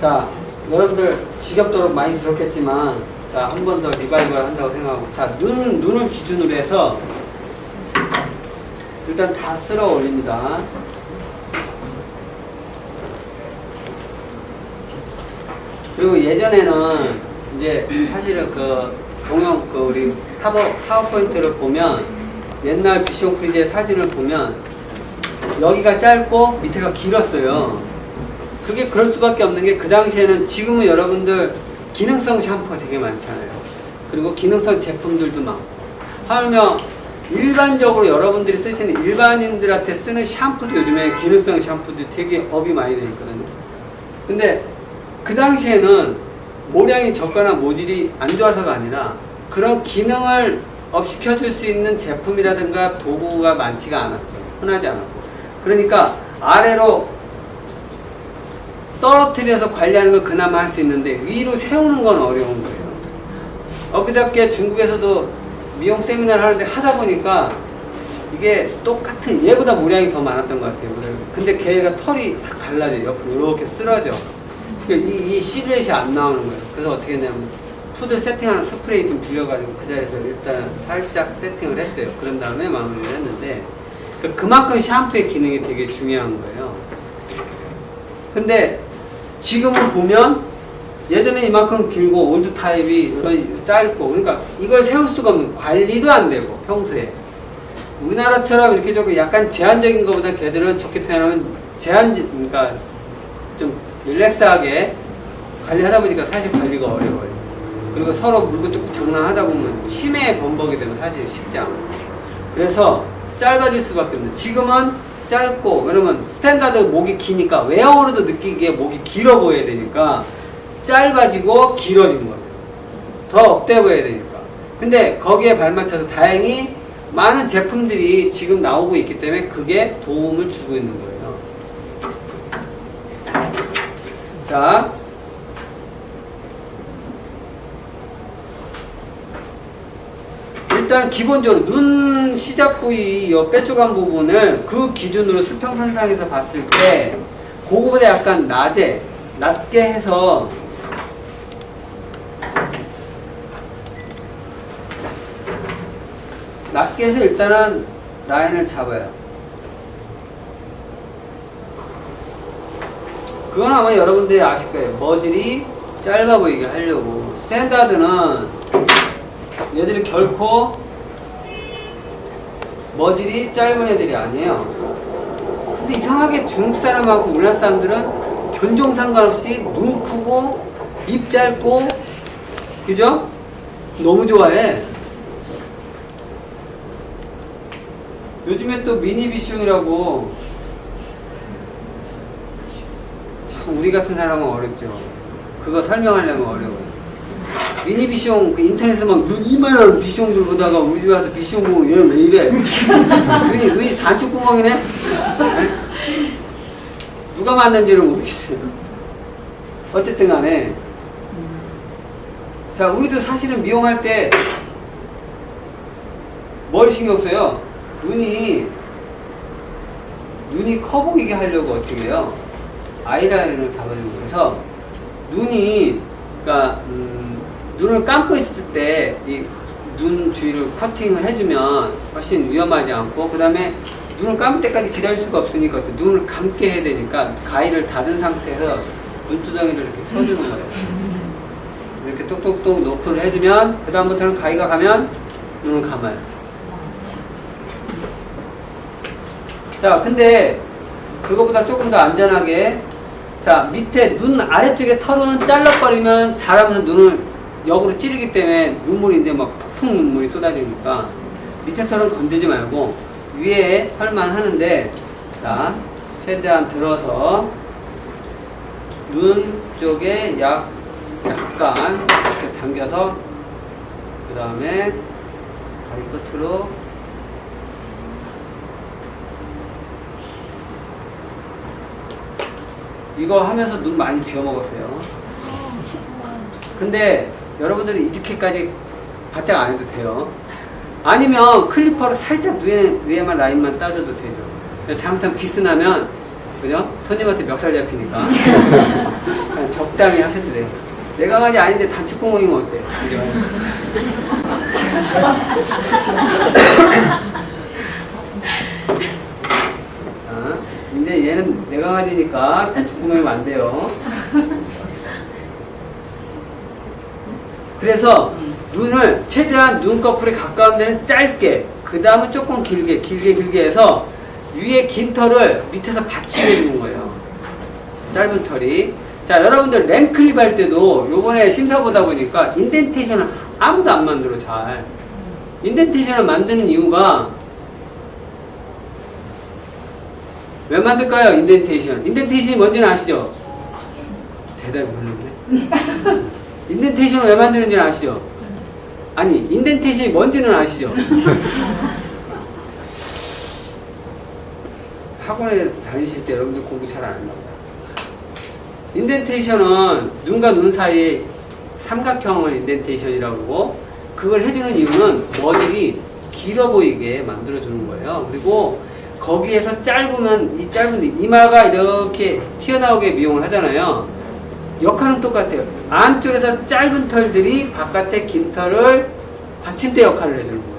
자, 여러분들 지겹도록 많이 들었겠지만 자, 한 번 더 리바이벌 한다고 생각하고 자, 눈을 기준으로 해서 일단 다 쓸어 올립니다. 그리고 예전에는 이제 사실은 우리 파워포인트를 보면 옛날 비숑 프리즈의 사진을 보면 여기가 짧고 밑에가 길었어요. 그게 그럴 수밖에 없는 게 그 당시에는 지금은 여러분들 기능성 샴푸가 되게 많잖아요. 그리고 기능성 제품들도 많고 하물며 일반적으로 여러분들이 쓰시는 일반인들한테 쓰는 샴푸도 요즘에 기능성 샴푸도 되게 업이 많이 되어 있거든요. 근데 그 당시에는 모량이 적거나 모질이 안 좋아서가 아니라 그런 기능을 업시켜줄 수 있는 제품이라든가 도구가 많지가 않았죠. 흔하지 않았고. 그러니까 아래로 떨어뜨려서 관리하는 건 그나마 할 수 있는데 위로 세우는 건 어려운 거예요. 엊그저께 중국에서도 미용 세미나를 하는데 하다 보니까 이게 똑같은 얘보다 모량이 더 많았던 것 같아요. 근데 걔가 털이 다 갈라져요. 옆으로 이렇게 쓰러져. 이 실루엣이 안 나오는 거예요. 그래서 어떻게 했냐면 푸드 세팅하는 스프레이 좀 빌려가지고 그 자리에서 일단 살짝 세팅을 했어요. 그런 다음에 마무리를 했는데 그만큼 샴푸의 기능이 되게 중요한 거예요. 근데 지금은 보면 예전에 이만큼 길고 올드 타입이 짧고 그러니까 이걸 세울 수가 없는 관리도 안 되고 평소에 우리나라처럼 이렇게 조금 약간 제한적인 것보다 걔들은 좋게 표현하면 그러니까 좀 릴렉스하게 관리하다 보니까 사실 관리가 어려워요. 그리고 서로 물고 뜯고 장난하다 보면 치매에 범벅이 되면 사실 쉽지 않고 그래서 짧아질 수밖에 없는. 지금은 짧고, 왜냐면 스탠다드 목이 기니까 외형으로도 느끼기에 목이 길어 보여야 되니까 짧아지고 길어진 거예요. 더 업돼 보여야 되니까. 근데 거기에 발맞춰서 다행히 많은 제품들이 지금 나오고 있기 때문에 그게 도움을 주고 있는 거예요. 자, 일단 기본적으로 눈 시작 부위 이 뾰족한 부분을 그 기준으로 수평선상에서 봤을 때 그거보다 약간 낮게 해서 일단은 라인을 잡아요. 그건 아마 여러분들이 아실 거예요. 머질이 짧아 보이게 하려고. 스탠다드는 얘들이 결코 머질이 짧은 애들이 아니에요. 근데 이상하게 중국 사람하고 우리나라 사람들은 견종 상관없이 눈 크고 입 짧고, 그죠? 너무 좋아해. 요즘에 또 미니 비숑이라고. 참 우리 같은 사람은 어렵죠. 그거 설명하려면 어려워요. 미니 비숑, 그 인터넷에서 막 눈 이만한 비숑들 보다가 우리 집에 와서 비숑 보면 얘는 왜 이래? 눈이 단축구멍이네? 누가 만든지를 모르겠어요. 어쨌든 간에. 자, 우리도 사실은 미용할 때 뭘 신경 써요? 눈이 커 보이게 하려고 어떻게 해요? 아이라인을 잡아주고. 그래서 그러니까 눈을 감고 있을 때 이 눈 주위를 커팅을 해주면 훨씬 위험하지 않고, 그 다음에 눈을 감을 때까지 기다릴 수가 없으니까 눈을 감게 해야 되니까 가위를 닫은 상태에서 눈두덩이를 이렇게 쳐주는 거예요. 이렇게 똑똑똑 노크를 해주면 그 다음부터는 가위가 가면 눈을 감아요. 자, 근데 그거보다 조금 더 안전하게, 자, 밑에 눈 아래쪽에 털은 잘라버리면 자라면서 눈을 역으로 찌르기 때문에 눈물인데 막 폭풍 눈물이 쏟아지니까 밑에 털은 건드지 말고 위에 털만 하는데, 자, 최대한 들어서 눈 쪽에 약간 이렇게 당겨서 그 다음에 다리 끝으로 이거 하면서 눈 많이 비워먹었어요. 근데 여러분들이 이렇게까지 바짝 안 해도 돼요. 아니면 클리퍼로 살짝 위에만 라인만 따줘도 되죠. 잘못하면 비스나면, 그죠? 손님한테 멱살 잡히니까. 그냥 적당히 하셔도 돼요. 내 강아지 아닌데 단축구멍이면 어때? 그죠? 근데 얘는 내 강아지니까 단축구멍이면 안 돼요. 그래서 눈을 최대한 눈꺼풀에 가까운 데는 짧게, 그 다음은 조금 길게 해서 위에 긴 털을 밑에서 받치게 해주는 거예요. 짧은 털이. 자, 여러분들 램클립 할 때도 요번에 심사 보다 보니까 인덴테이션을 아무도 안 만들어, 잘. 인덴테이션을 만드는 이유가 왜 만들까요? 인덴테이션이 뭔지는 아시죠? 대답이 별로네. 인덴테이션을 왜 만드는지는 아시죠? 아니, 인덴테이션이 뭔지는 아시죠? 학원에 다니실 때 여러분들 공부 잘 안 했나 보다. 인덴테이션은 눈과 눈 사이에 삼각형을 인덴테이션이라고 하고, 그걸 해주는 이유는 머질이 길어 보이게 만들어주는 거예요. 그리고 거기에서 짧으면 이 짧은 이마가 이렇게 튀어나오게 미용을 하잖아요. 역할은 똑같아요. 안쪽에서 짧은 털들이 바깥에 긴 털을 받침대 역할을 해주는 거예요.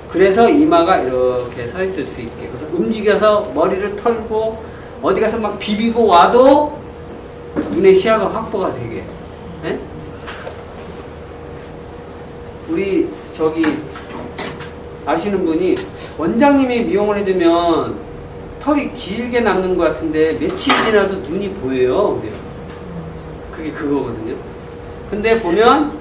그래서 이마가 이렇게 서 있을 수 있게. 그래서 움직여서 머리를 털고 어디 가서 막 비비고 와도 눈의 시야가 확보가 되게. 네? 우리 아시는 분이 원장님이 미용을 해주면 털이 길게 남는 것 같은데 며칠 지나도 눈이 보여요. 그게 그거거든요. 근데 보면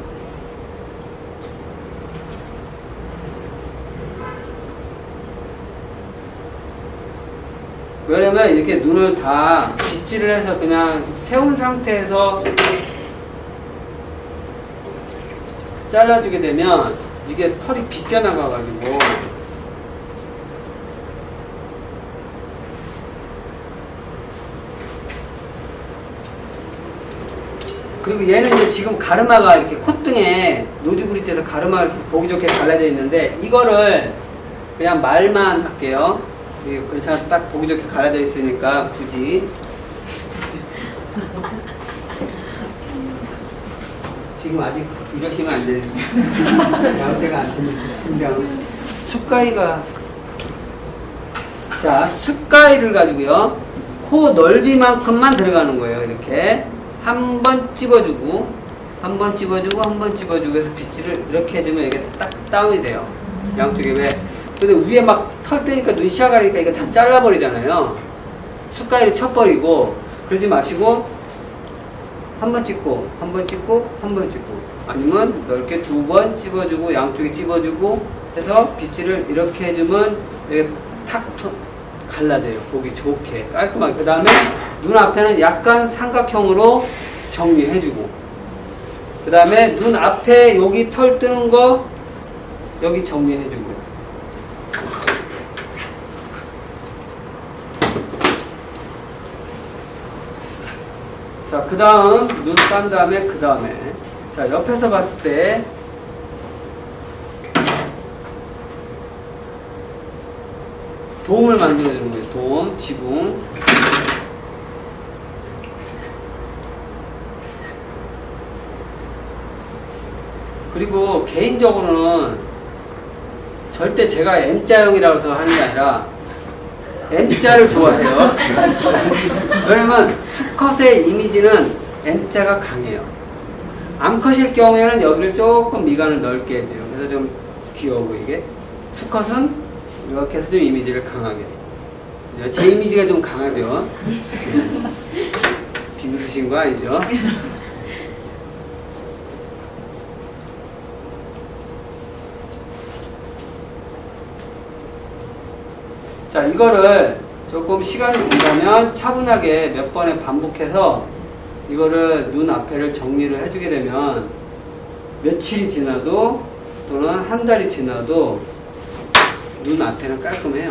왜냐면 이렇게 눈을 다 빗질을 해서 그냥 세운 상태에서 잘라주게 되면 이게 털이 비껴나가가지고 그리고 얘는 이제 지금 가르마가 이렇게 콧등에 노즈브릿지에서 가르마가 이렇게 보기 좋게 갈라져 있는데 이거를 그냥 말만 할게요. 그렇지 않아도 딱 보기 좋게 갈라져 있으니까 굳이 지금 아직 이러시면 안 되는데 양태가 안 되니까 그냥 숫가위가 자 숫가위를 가지고요 코 넓이만큼만 들어가는 거예요. 이렇게 한 번 찝어주고 한 번 찝어주고 한 번 찝어주고 해서 빗질을 이렇게 해주면 이게 딱 다운이 돼요. 양쪽에 왜 근데 위에 막 털 뜨니까 눈 시야가리니까 이거 다 잘라버리잖아요. 숟가위를 쳐버리고 그러지 마시고 한 번 찍고 한 번 찍고 한 번 찍고 아니면 넓게 두 번 찝어주고 양쪽에 찝어주고 해서 빗질을 이렇게 해주면 이게 탁 갈라져요. 보기 좋게 깔끔하게. 그 다음에 눈 앞에는 약간 삼각형으로 정리해주고 그 다음에 눈 앞에 여기 털 뜨는 거 여기 정리해주고 자, 그 다음 눈 딴 다음에 그 다음에 자 옆에서 봤을 때 도움을 만들어주는 거예요. 도움, 지붕 그리고 개인적으로는 절대 제가 M자형이라고 해서 하는 게 아니라 M자를 좋아해요. 왜냐면 수컷의 이미지는 M자가 강해요. 암컷일 경우에는 여기를 조금 미간을 넓게 해줘요. 그래서 좀 귀여워 보이게. 수컷은 이렇게 해서 좀 이미지를 강하게. 제 이미지가 좀 강하죠. 비웃으신 거 아니죠? 자, 이거를 조금 시간이 지나면 차분하게 몇 번에 반복해서 이거를 눈 앞에를 정리를 해주게 되면 며칠이 지나도 또는 한 달이 지나도 눈 앞에는 깔끔해요.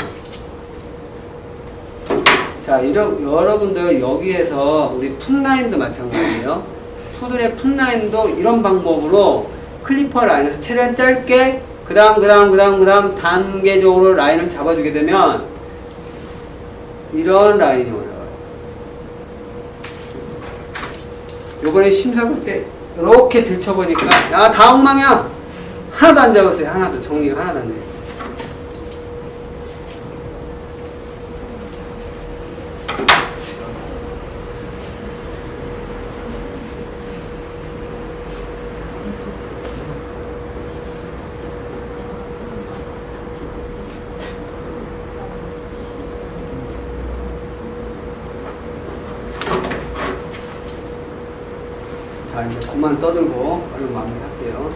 자, 여러분들 여기에서 우리 풋라인도 마찬가지예요. 푸들의 풋라인도 이런 방법으로 클리퍼 라인에서 최대한 짧게 그 다음 단계적으로 라인을 잡아주게 되면 이런 라인이 올라와요. 요번에 심사 볼 때 이렇게 들춰보니까 야, 다 엉망이야. 하나도 안 잡았어요. 하나도 정리가 하나도 안 돼요. 자, 이제 그만 떠들고 얼른 마무리할게요.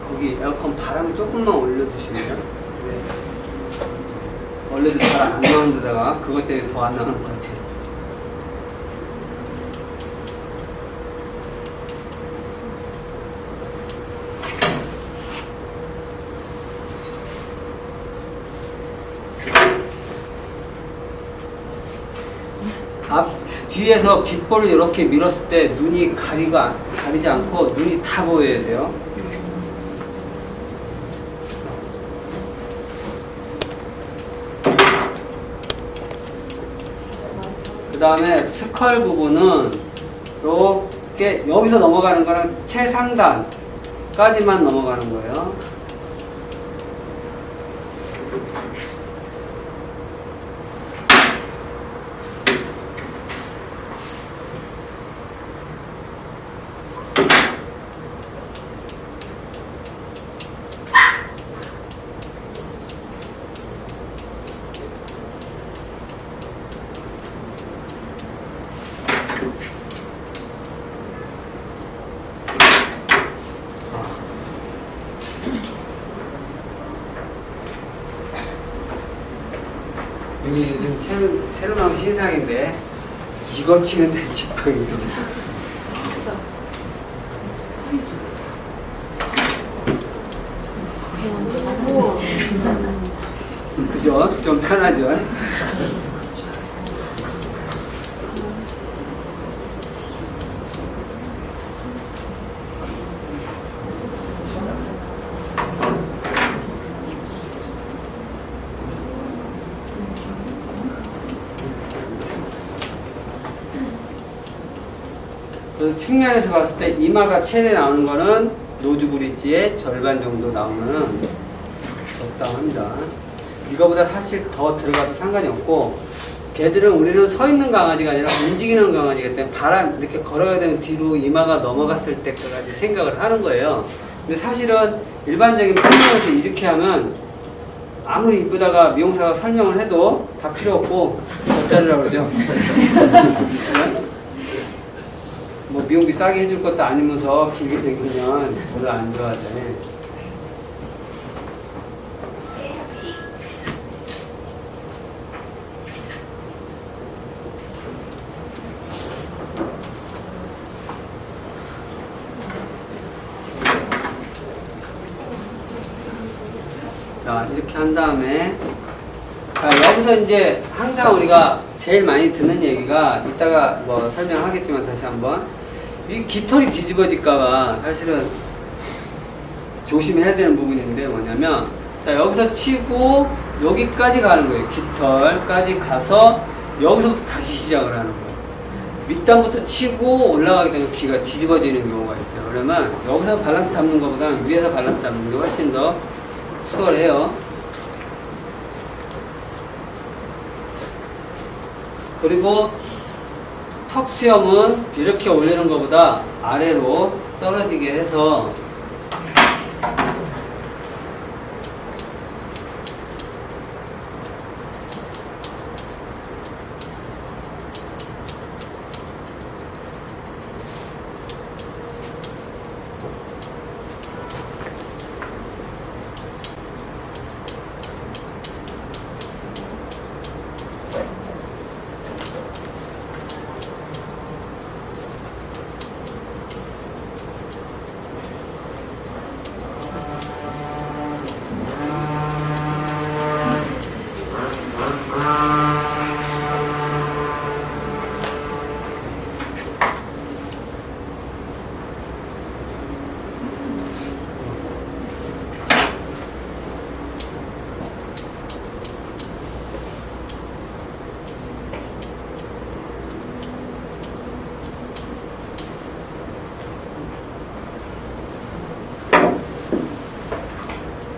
거기 에어컨 바람 조금만 올려주시면 네. 원래도 잘 안 나오는 데다가 그것 때문에 더 안 나오는 것 같아요. 뒤에서 귓볼을 이렇게 밀었을 때 눈이 가리지 않고 눈이 다 보여야 돼요. 그 다음에 스컬 부분은 이렇게 여기서 넘어가는 거는 최상단까지만 넘어가는 거예요. 여기 요즘 새로 나온 신상인데 이거 치는데 지팡이요. 그죠? 좀 편하죠? 그래서 측면에서 봤을 때 이마가 최대 나오는 거는 노즈 브릿지의 절반 정도 나오면 적당합니다. 이거보다 사실 더 들어가도 상관이 없고, 걔들은 우리는 서 있는 강아지가 아니라 움직이는 강아지이기 때문에 바람 이렇게 걸어야 되면 뒤로 이마가 넘어갔을 때까지 생각을 하는 거예요. 근데 사실은 일반적인 설명에서 이렇게 하면 아무리 이쁘다가 미용사가 설명을 해도 다 필요 없고 덧자르라고 그러죠. 뭐 미용비 싸게 해줄 것도 아니면서 길게 생기면 별로 안 좋아하잖아요. 자, 이렇게 한 다음에, 자, 여기서 이제 항상 우리가 제일 많이 듣는 얘기가, 이따가 뭐 설명하겠지만 다시 한번, 이 깃털이 뒤집어질까봐 사실은 조심해야 되는 부분인데 뭐냐면, 자, 여기서 치고 여기까지 가는 거예요. 깃털까지 가서 여기서부터 다시 시작을 하는 거예요. 밑단부터 치고 올라가게 되면 귀가 뒤집어지는 경우가 있어요. 그러면 여기서 밸런스 잡는 것보다는 위에서 밸런스 잡는 게 훨씬 더 수월해요. 그리고 턱 수염은 이렇게 올리는 것보다 아래로 떨어지게 해서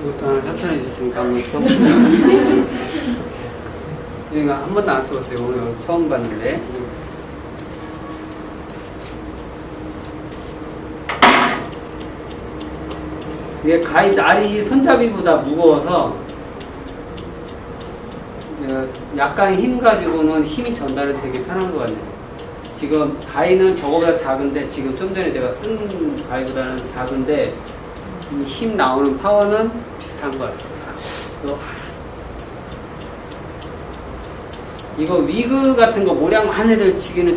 이것도 하나 협찬해 주셨으니까 한번 써보세요. 이거 한 번도 안 써봤어요. 오늘 처음 봤는데. 이게 가위 날이 손잡이보다 무거워서 약간 힘 가지고는 힘이 전달이 되게 편한 것 같네요. 지금 가위는 저거보다 작은데, 지금 좀 전에 제가 쓴 가위보다는 작은데 이 힘 나오는 파워는 비슷한 것 같아요. 이거 위그 같은 거 모량 많은 애들 치기는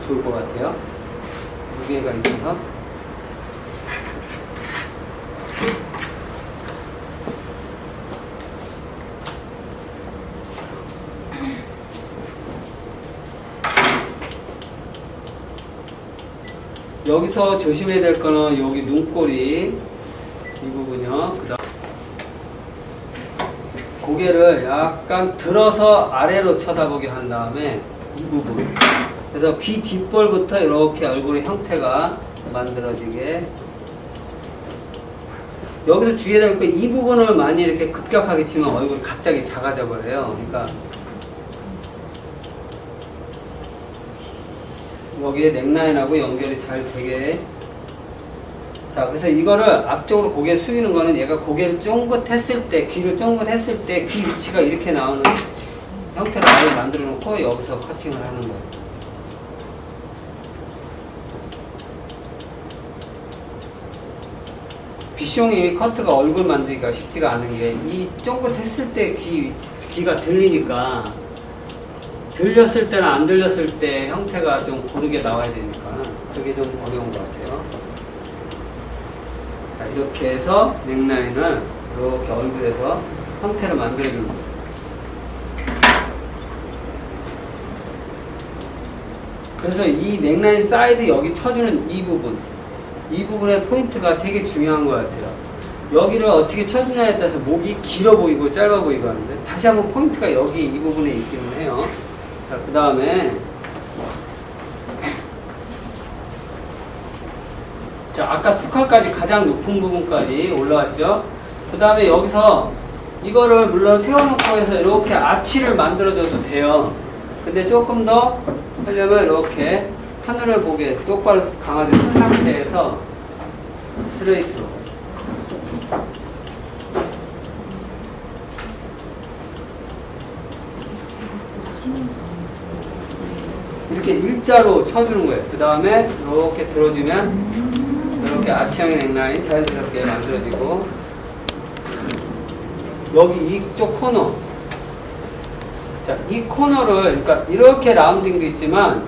좋을 것 같아요. 무게가 있어서. 여기서 조심해야 될 거는 여기 눈꼬리 이 부분이요. 그다음 고개를 약간 들어서 아래로 쳐다보게 한 다음에 이 부분. 그래서 귀 뒷볼부터 이렇게 얼굴의 형태가 만들어지게. 여기서 주의해야 될 거, 이 부분을 많이 이렇게 급격하게 치면 얼굴이 갑자기 작아져 버려요. 그러니까 여기에 넥라인하고 연결이 잘 되게. 자, 그래서 이거를 앞쪽으로 고개 숙이는 거는 얘가 고개를 쫑긋했을 때, 귀를 쫑긋했을 때 귀 위치가 이렇게 나오는 형태로 아예 만들어 놓고 여기서 커팅을 하는 거예요. 비숑이 커트가 얼굴 만들기가 쉽지가 않은 게, 이 쫑긋했을 때 귀가 들리니까 들렸을 때나 안 들렸을 때 형태가 좀 고르게 나와야 되니까 그게 좀 어려운 것 같아요. 자, 이렇게 해서 넥라인을 이렇게 얼굴에서 형태를 만들어주는 거예요. 그래서 이 넥라인 사이드 여기 쳐주는 이 부분의 포인트가 되게 중요한 것 같아요. 여기를 어떻게 쳐주냐에 따라서 목이 길어 보이고 짧아 보이고 하는데 다시 한번 포인트가 여기 이 부분에 있기는 해요. 자, 그 다음에 자, 아까 스컬까지 가장 높은 부분까지 올라왔죠. 그 다음에 여기서 이거를 물론 세워놓고 해서 이렇게 아치를 만들어줘도 돼요. 근데 조금 더 하려면 이렇게 하늘을 보게 똑바로 강아지 쓴 상태에서 스트레이트로 이렇게 일자로 쳐주는 거예요. 그 다음에 이렇게 들어주면 이렇게 아치형의 넥라인 자연스럽게 만들어지고, 여기 이쪽 코너, 자, 이 코너를 그러니까 이렇게 라운딩도 있지만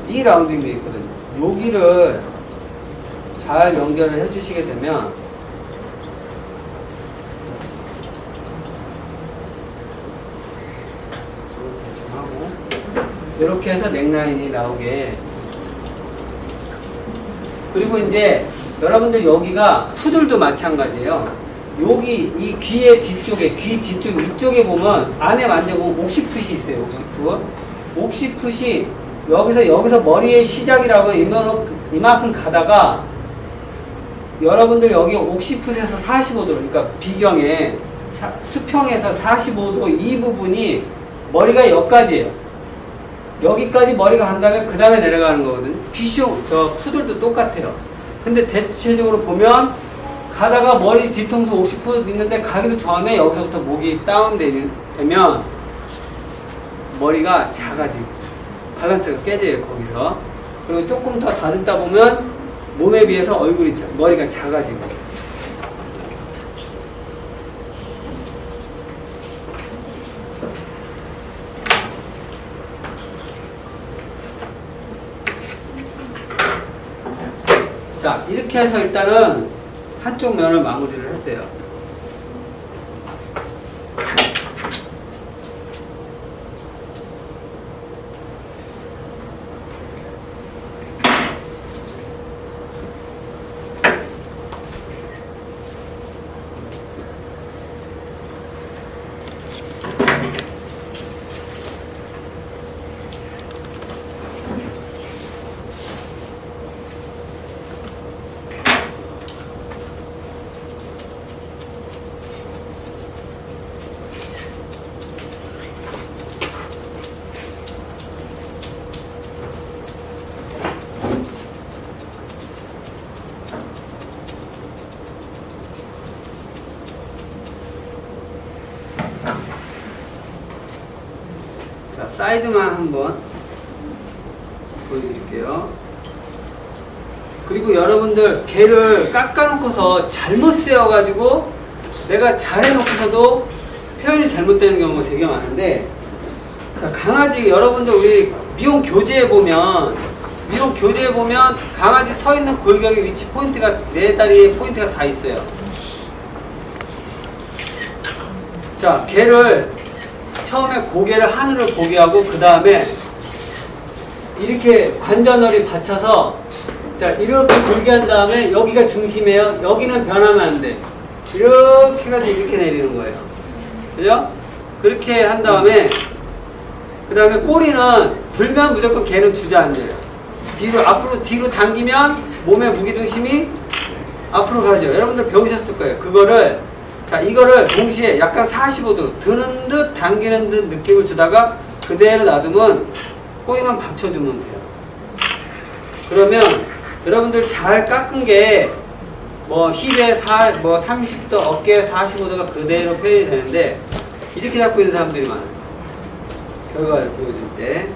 이 라운딩도 있거든요. 여기를 잘 연결을 해주시게 되면 이렇게 해서 넥라인이 나오게. 그리고 이제 여러분들 여기가 푸들도 마찬가지예요. 여기 이 귀의 뒤쪽에, 귀 뒤쪽 위쪽에 보면 안에 만져보면 옥시풋이 있어요. 옥시풋이 여기서 머리의 시작이라고 이만큼 가다가 여러분들 여기 옥시풋에서 45도, 그러니까 비경에 수평에서 45도 이 부분이 머리가 여기까지예요. 여기까지 머리가 간 다음에 그 다음에 내려가는 거거든요. 비숑, 저 푸들도 똑같아요. 근데 대체적으로 보면 가다가 머리 뒤통수 50% 있는데 가기도 전에 여기서부터 목이 다운되면 머리가 작아지고 밸런스가 깨져요. 거기서. 그리고 조금 더 다듬다 보면 몸에 비해서 머리가 작아지고. 자, 이렇게 해서 일단은 한쪽 면을 마무리를 했어요. 자, 사이드만 한번 보여드릴게요. 그리고 여러분들 개를 깎아놓고서 잘못 세워가지고 내가 잘해놓고서도 표현이 잘못되는 경우가 되게 많은데, 자, 강아지 여러분들 우리 미용 교재에 보면 강아지 서 있는 골격의 위치 포인트가 네 다리에 포인트가 다 있어요. 자, 개를 처음에 고개를 하늘을 보게 하고 그 다음에 이렇게 관자놀이 받쳐서 자, 이렇게 돌게 한 다음에 여기가 중심이에요. 여기는 변하면 안 돼. 이렇게 해가지고 이렇게 내리는 거예요. 그죠? 그렇게 한 다음에 그 다음에 꼬리는 불면 무조건 개는 주저앉아요. 뒤로 당기면 몸의 무게중심이 앞으로 가죠. 여러분들 배우셨을 거예요. 이거를 동시에 약간 45도로 드는 듯 당기는 듯 느낌을 주다가 그대로 놔두면 꼬리만 받쳐주면 돼요. 그러면 여러분들 잘 깎은 게 힙에 30도, 어깨에 45도가 그대로 표현이 되는데 이렇게 잡고 있는 사람들이 많아요. 결과를 보여줄 때.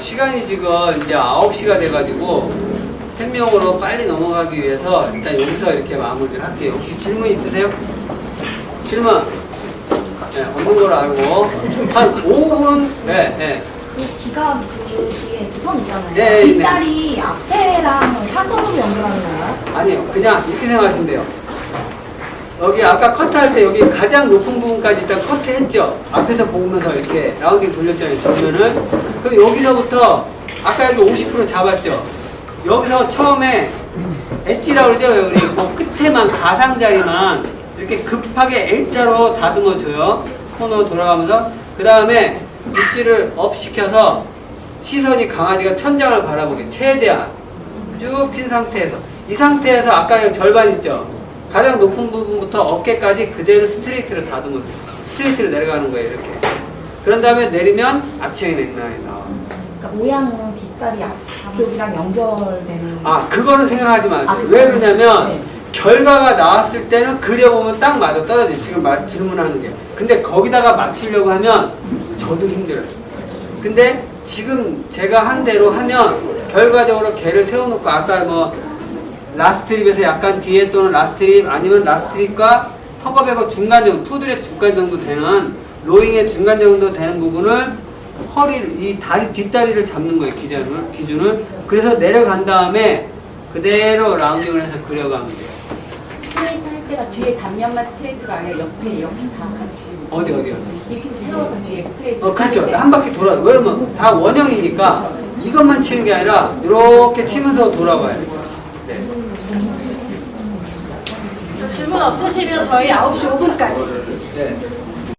시간이 지금 이제 9시가 돼가지고 팬명으로 빨리 넘어가기 위해서 일단 여기서 이렇게 마무리를 할게요. 혹시 질문 있으세요? 질문? 네, 없는 걸로 알고 한 5분. 네, 네. 그 기간 그 뒤에 선 있잖아요. 네, 네. 뒷다리 앞에랑 사선으로 연결하는 거예요? 아니요, 그냥 이렇게 생각하시면 돼요. 여기 아까 커트할 때 여기 가장 높은 부분까지 일단 커트했죠. 앞에서 보면서 이렇게 라운딩 돌렸잖아요, 정면을. 그럼 여기서부터 아까 여기 50% 잡았죠. 여기서 처음에 엣지라고 그러죠. 우리 그 끝에만 가상자리만 이렇게 급하게 L자로 다듬어줘요. 코너 돌아가면서. 그 다음에 엣지를 업 시켜서 시선이 강아지가 천장을 바라보게 최대한 쭉 핀 상태에서, 이 상태에서 아까 여기 절반 있죠. 가장 높은 부분부터 어깨까지 그대로 스트레이트로 다듬어줘요. 스트레이트로 내려가는 거예요, 이렇게. 그런 다음에 내리면 아치형 넥라인 나와요. 그러니까 모양은 뒷다리 앞쪽이랑 연결되는. 아, 그거는 생각하지 마세요. 아, 왜 그러냐면 네. 결과가 나왔을 때는 그려보면 딱 맞아 떨어져요. 지금 질문하는 게. 근데 거기다가 맞추려고 하면 저도 힘들어요. 근데 지금 제가 한 대로 하면 결과적으로 개를 세워놓고 아까 뭐 라스트립에서 약간 뒤에 또는 라스트립 아니면 라스트립과 턱업하고 중간 정도, 푸들의 중간 정도 되는 로잉의 중간 정도 되는 부분을 허리를, 이 다리, 뒷다리를 잡는 거예요, 기준을. 그래서 내려간 다음에 그대로 라운딩을 해서 그려가면 돼요. 스트레이트 할 때가 뒤에 단면만 스트레이트가 아니라 옆에 이렇게 다 같이. 어디요? 이렇게 세워서 뒤에 스트레이트. 그렇죠. 한 바퀴 돌아요. 왜냐면 다 원형이니까 이것만 치는 게 아니라 이렇게 치면서 돌아봐야 돼요. 네. 질문 없으시면 저희 9시 5분까지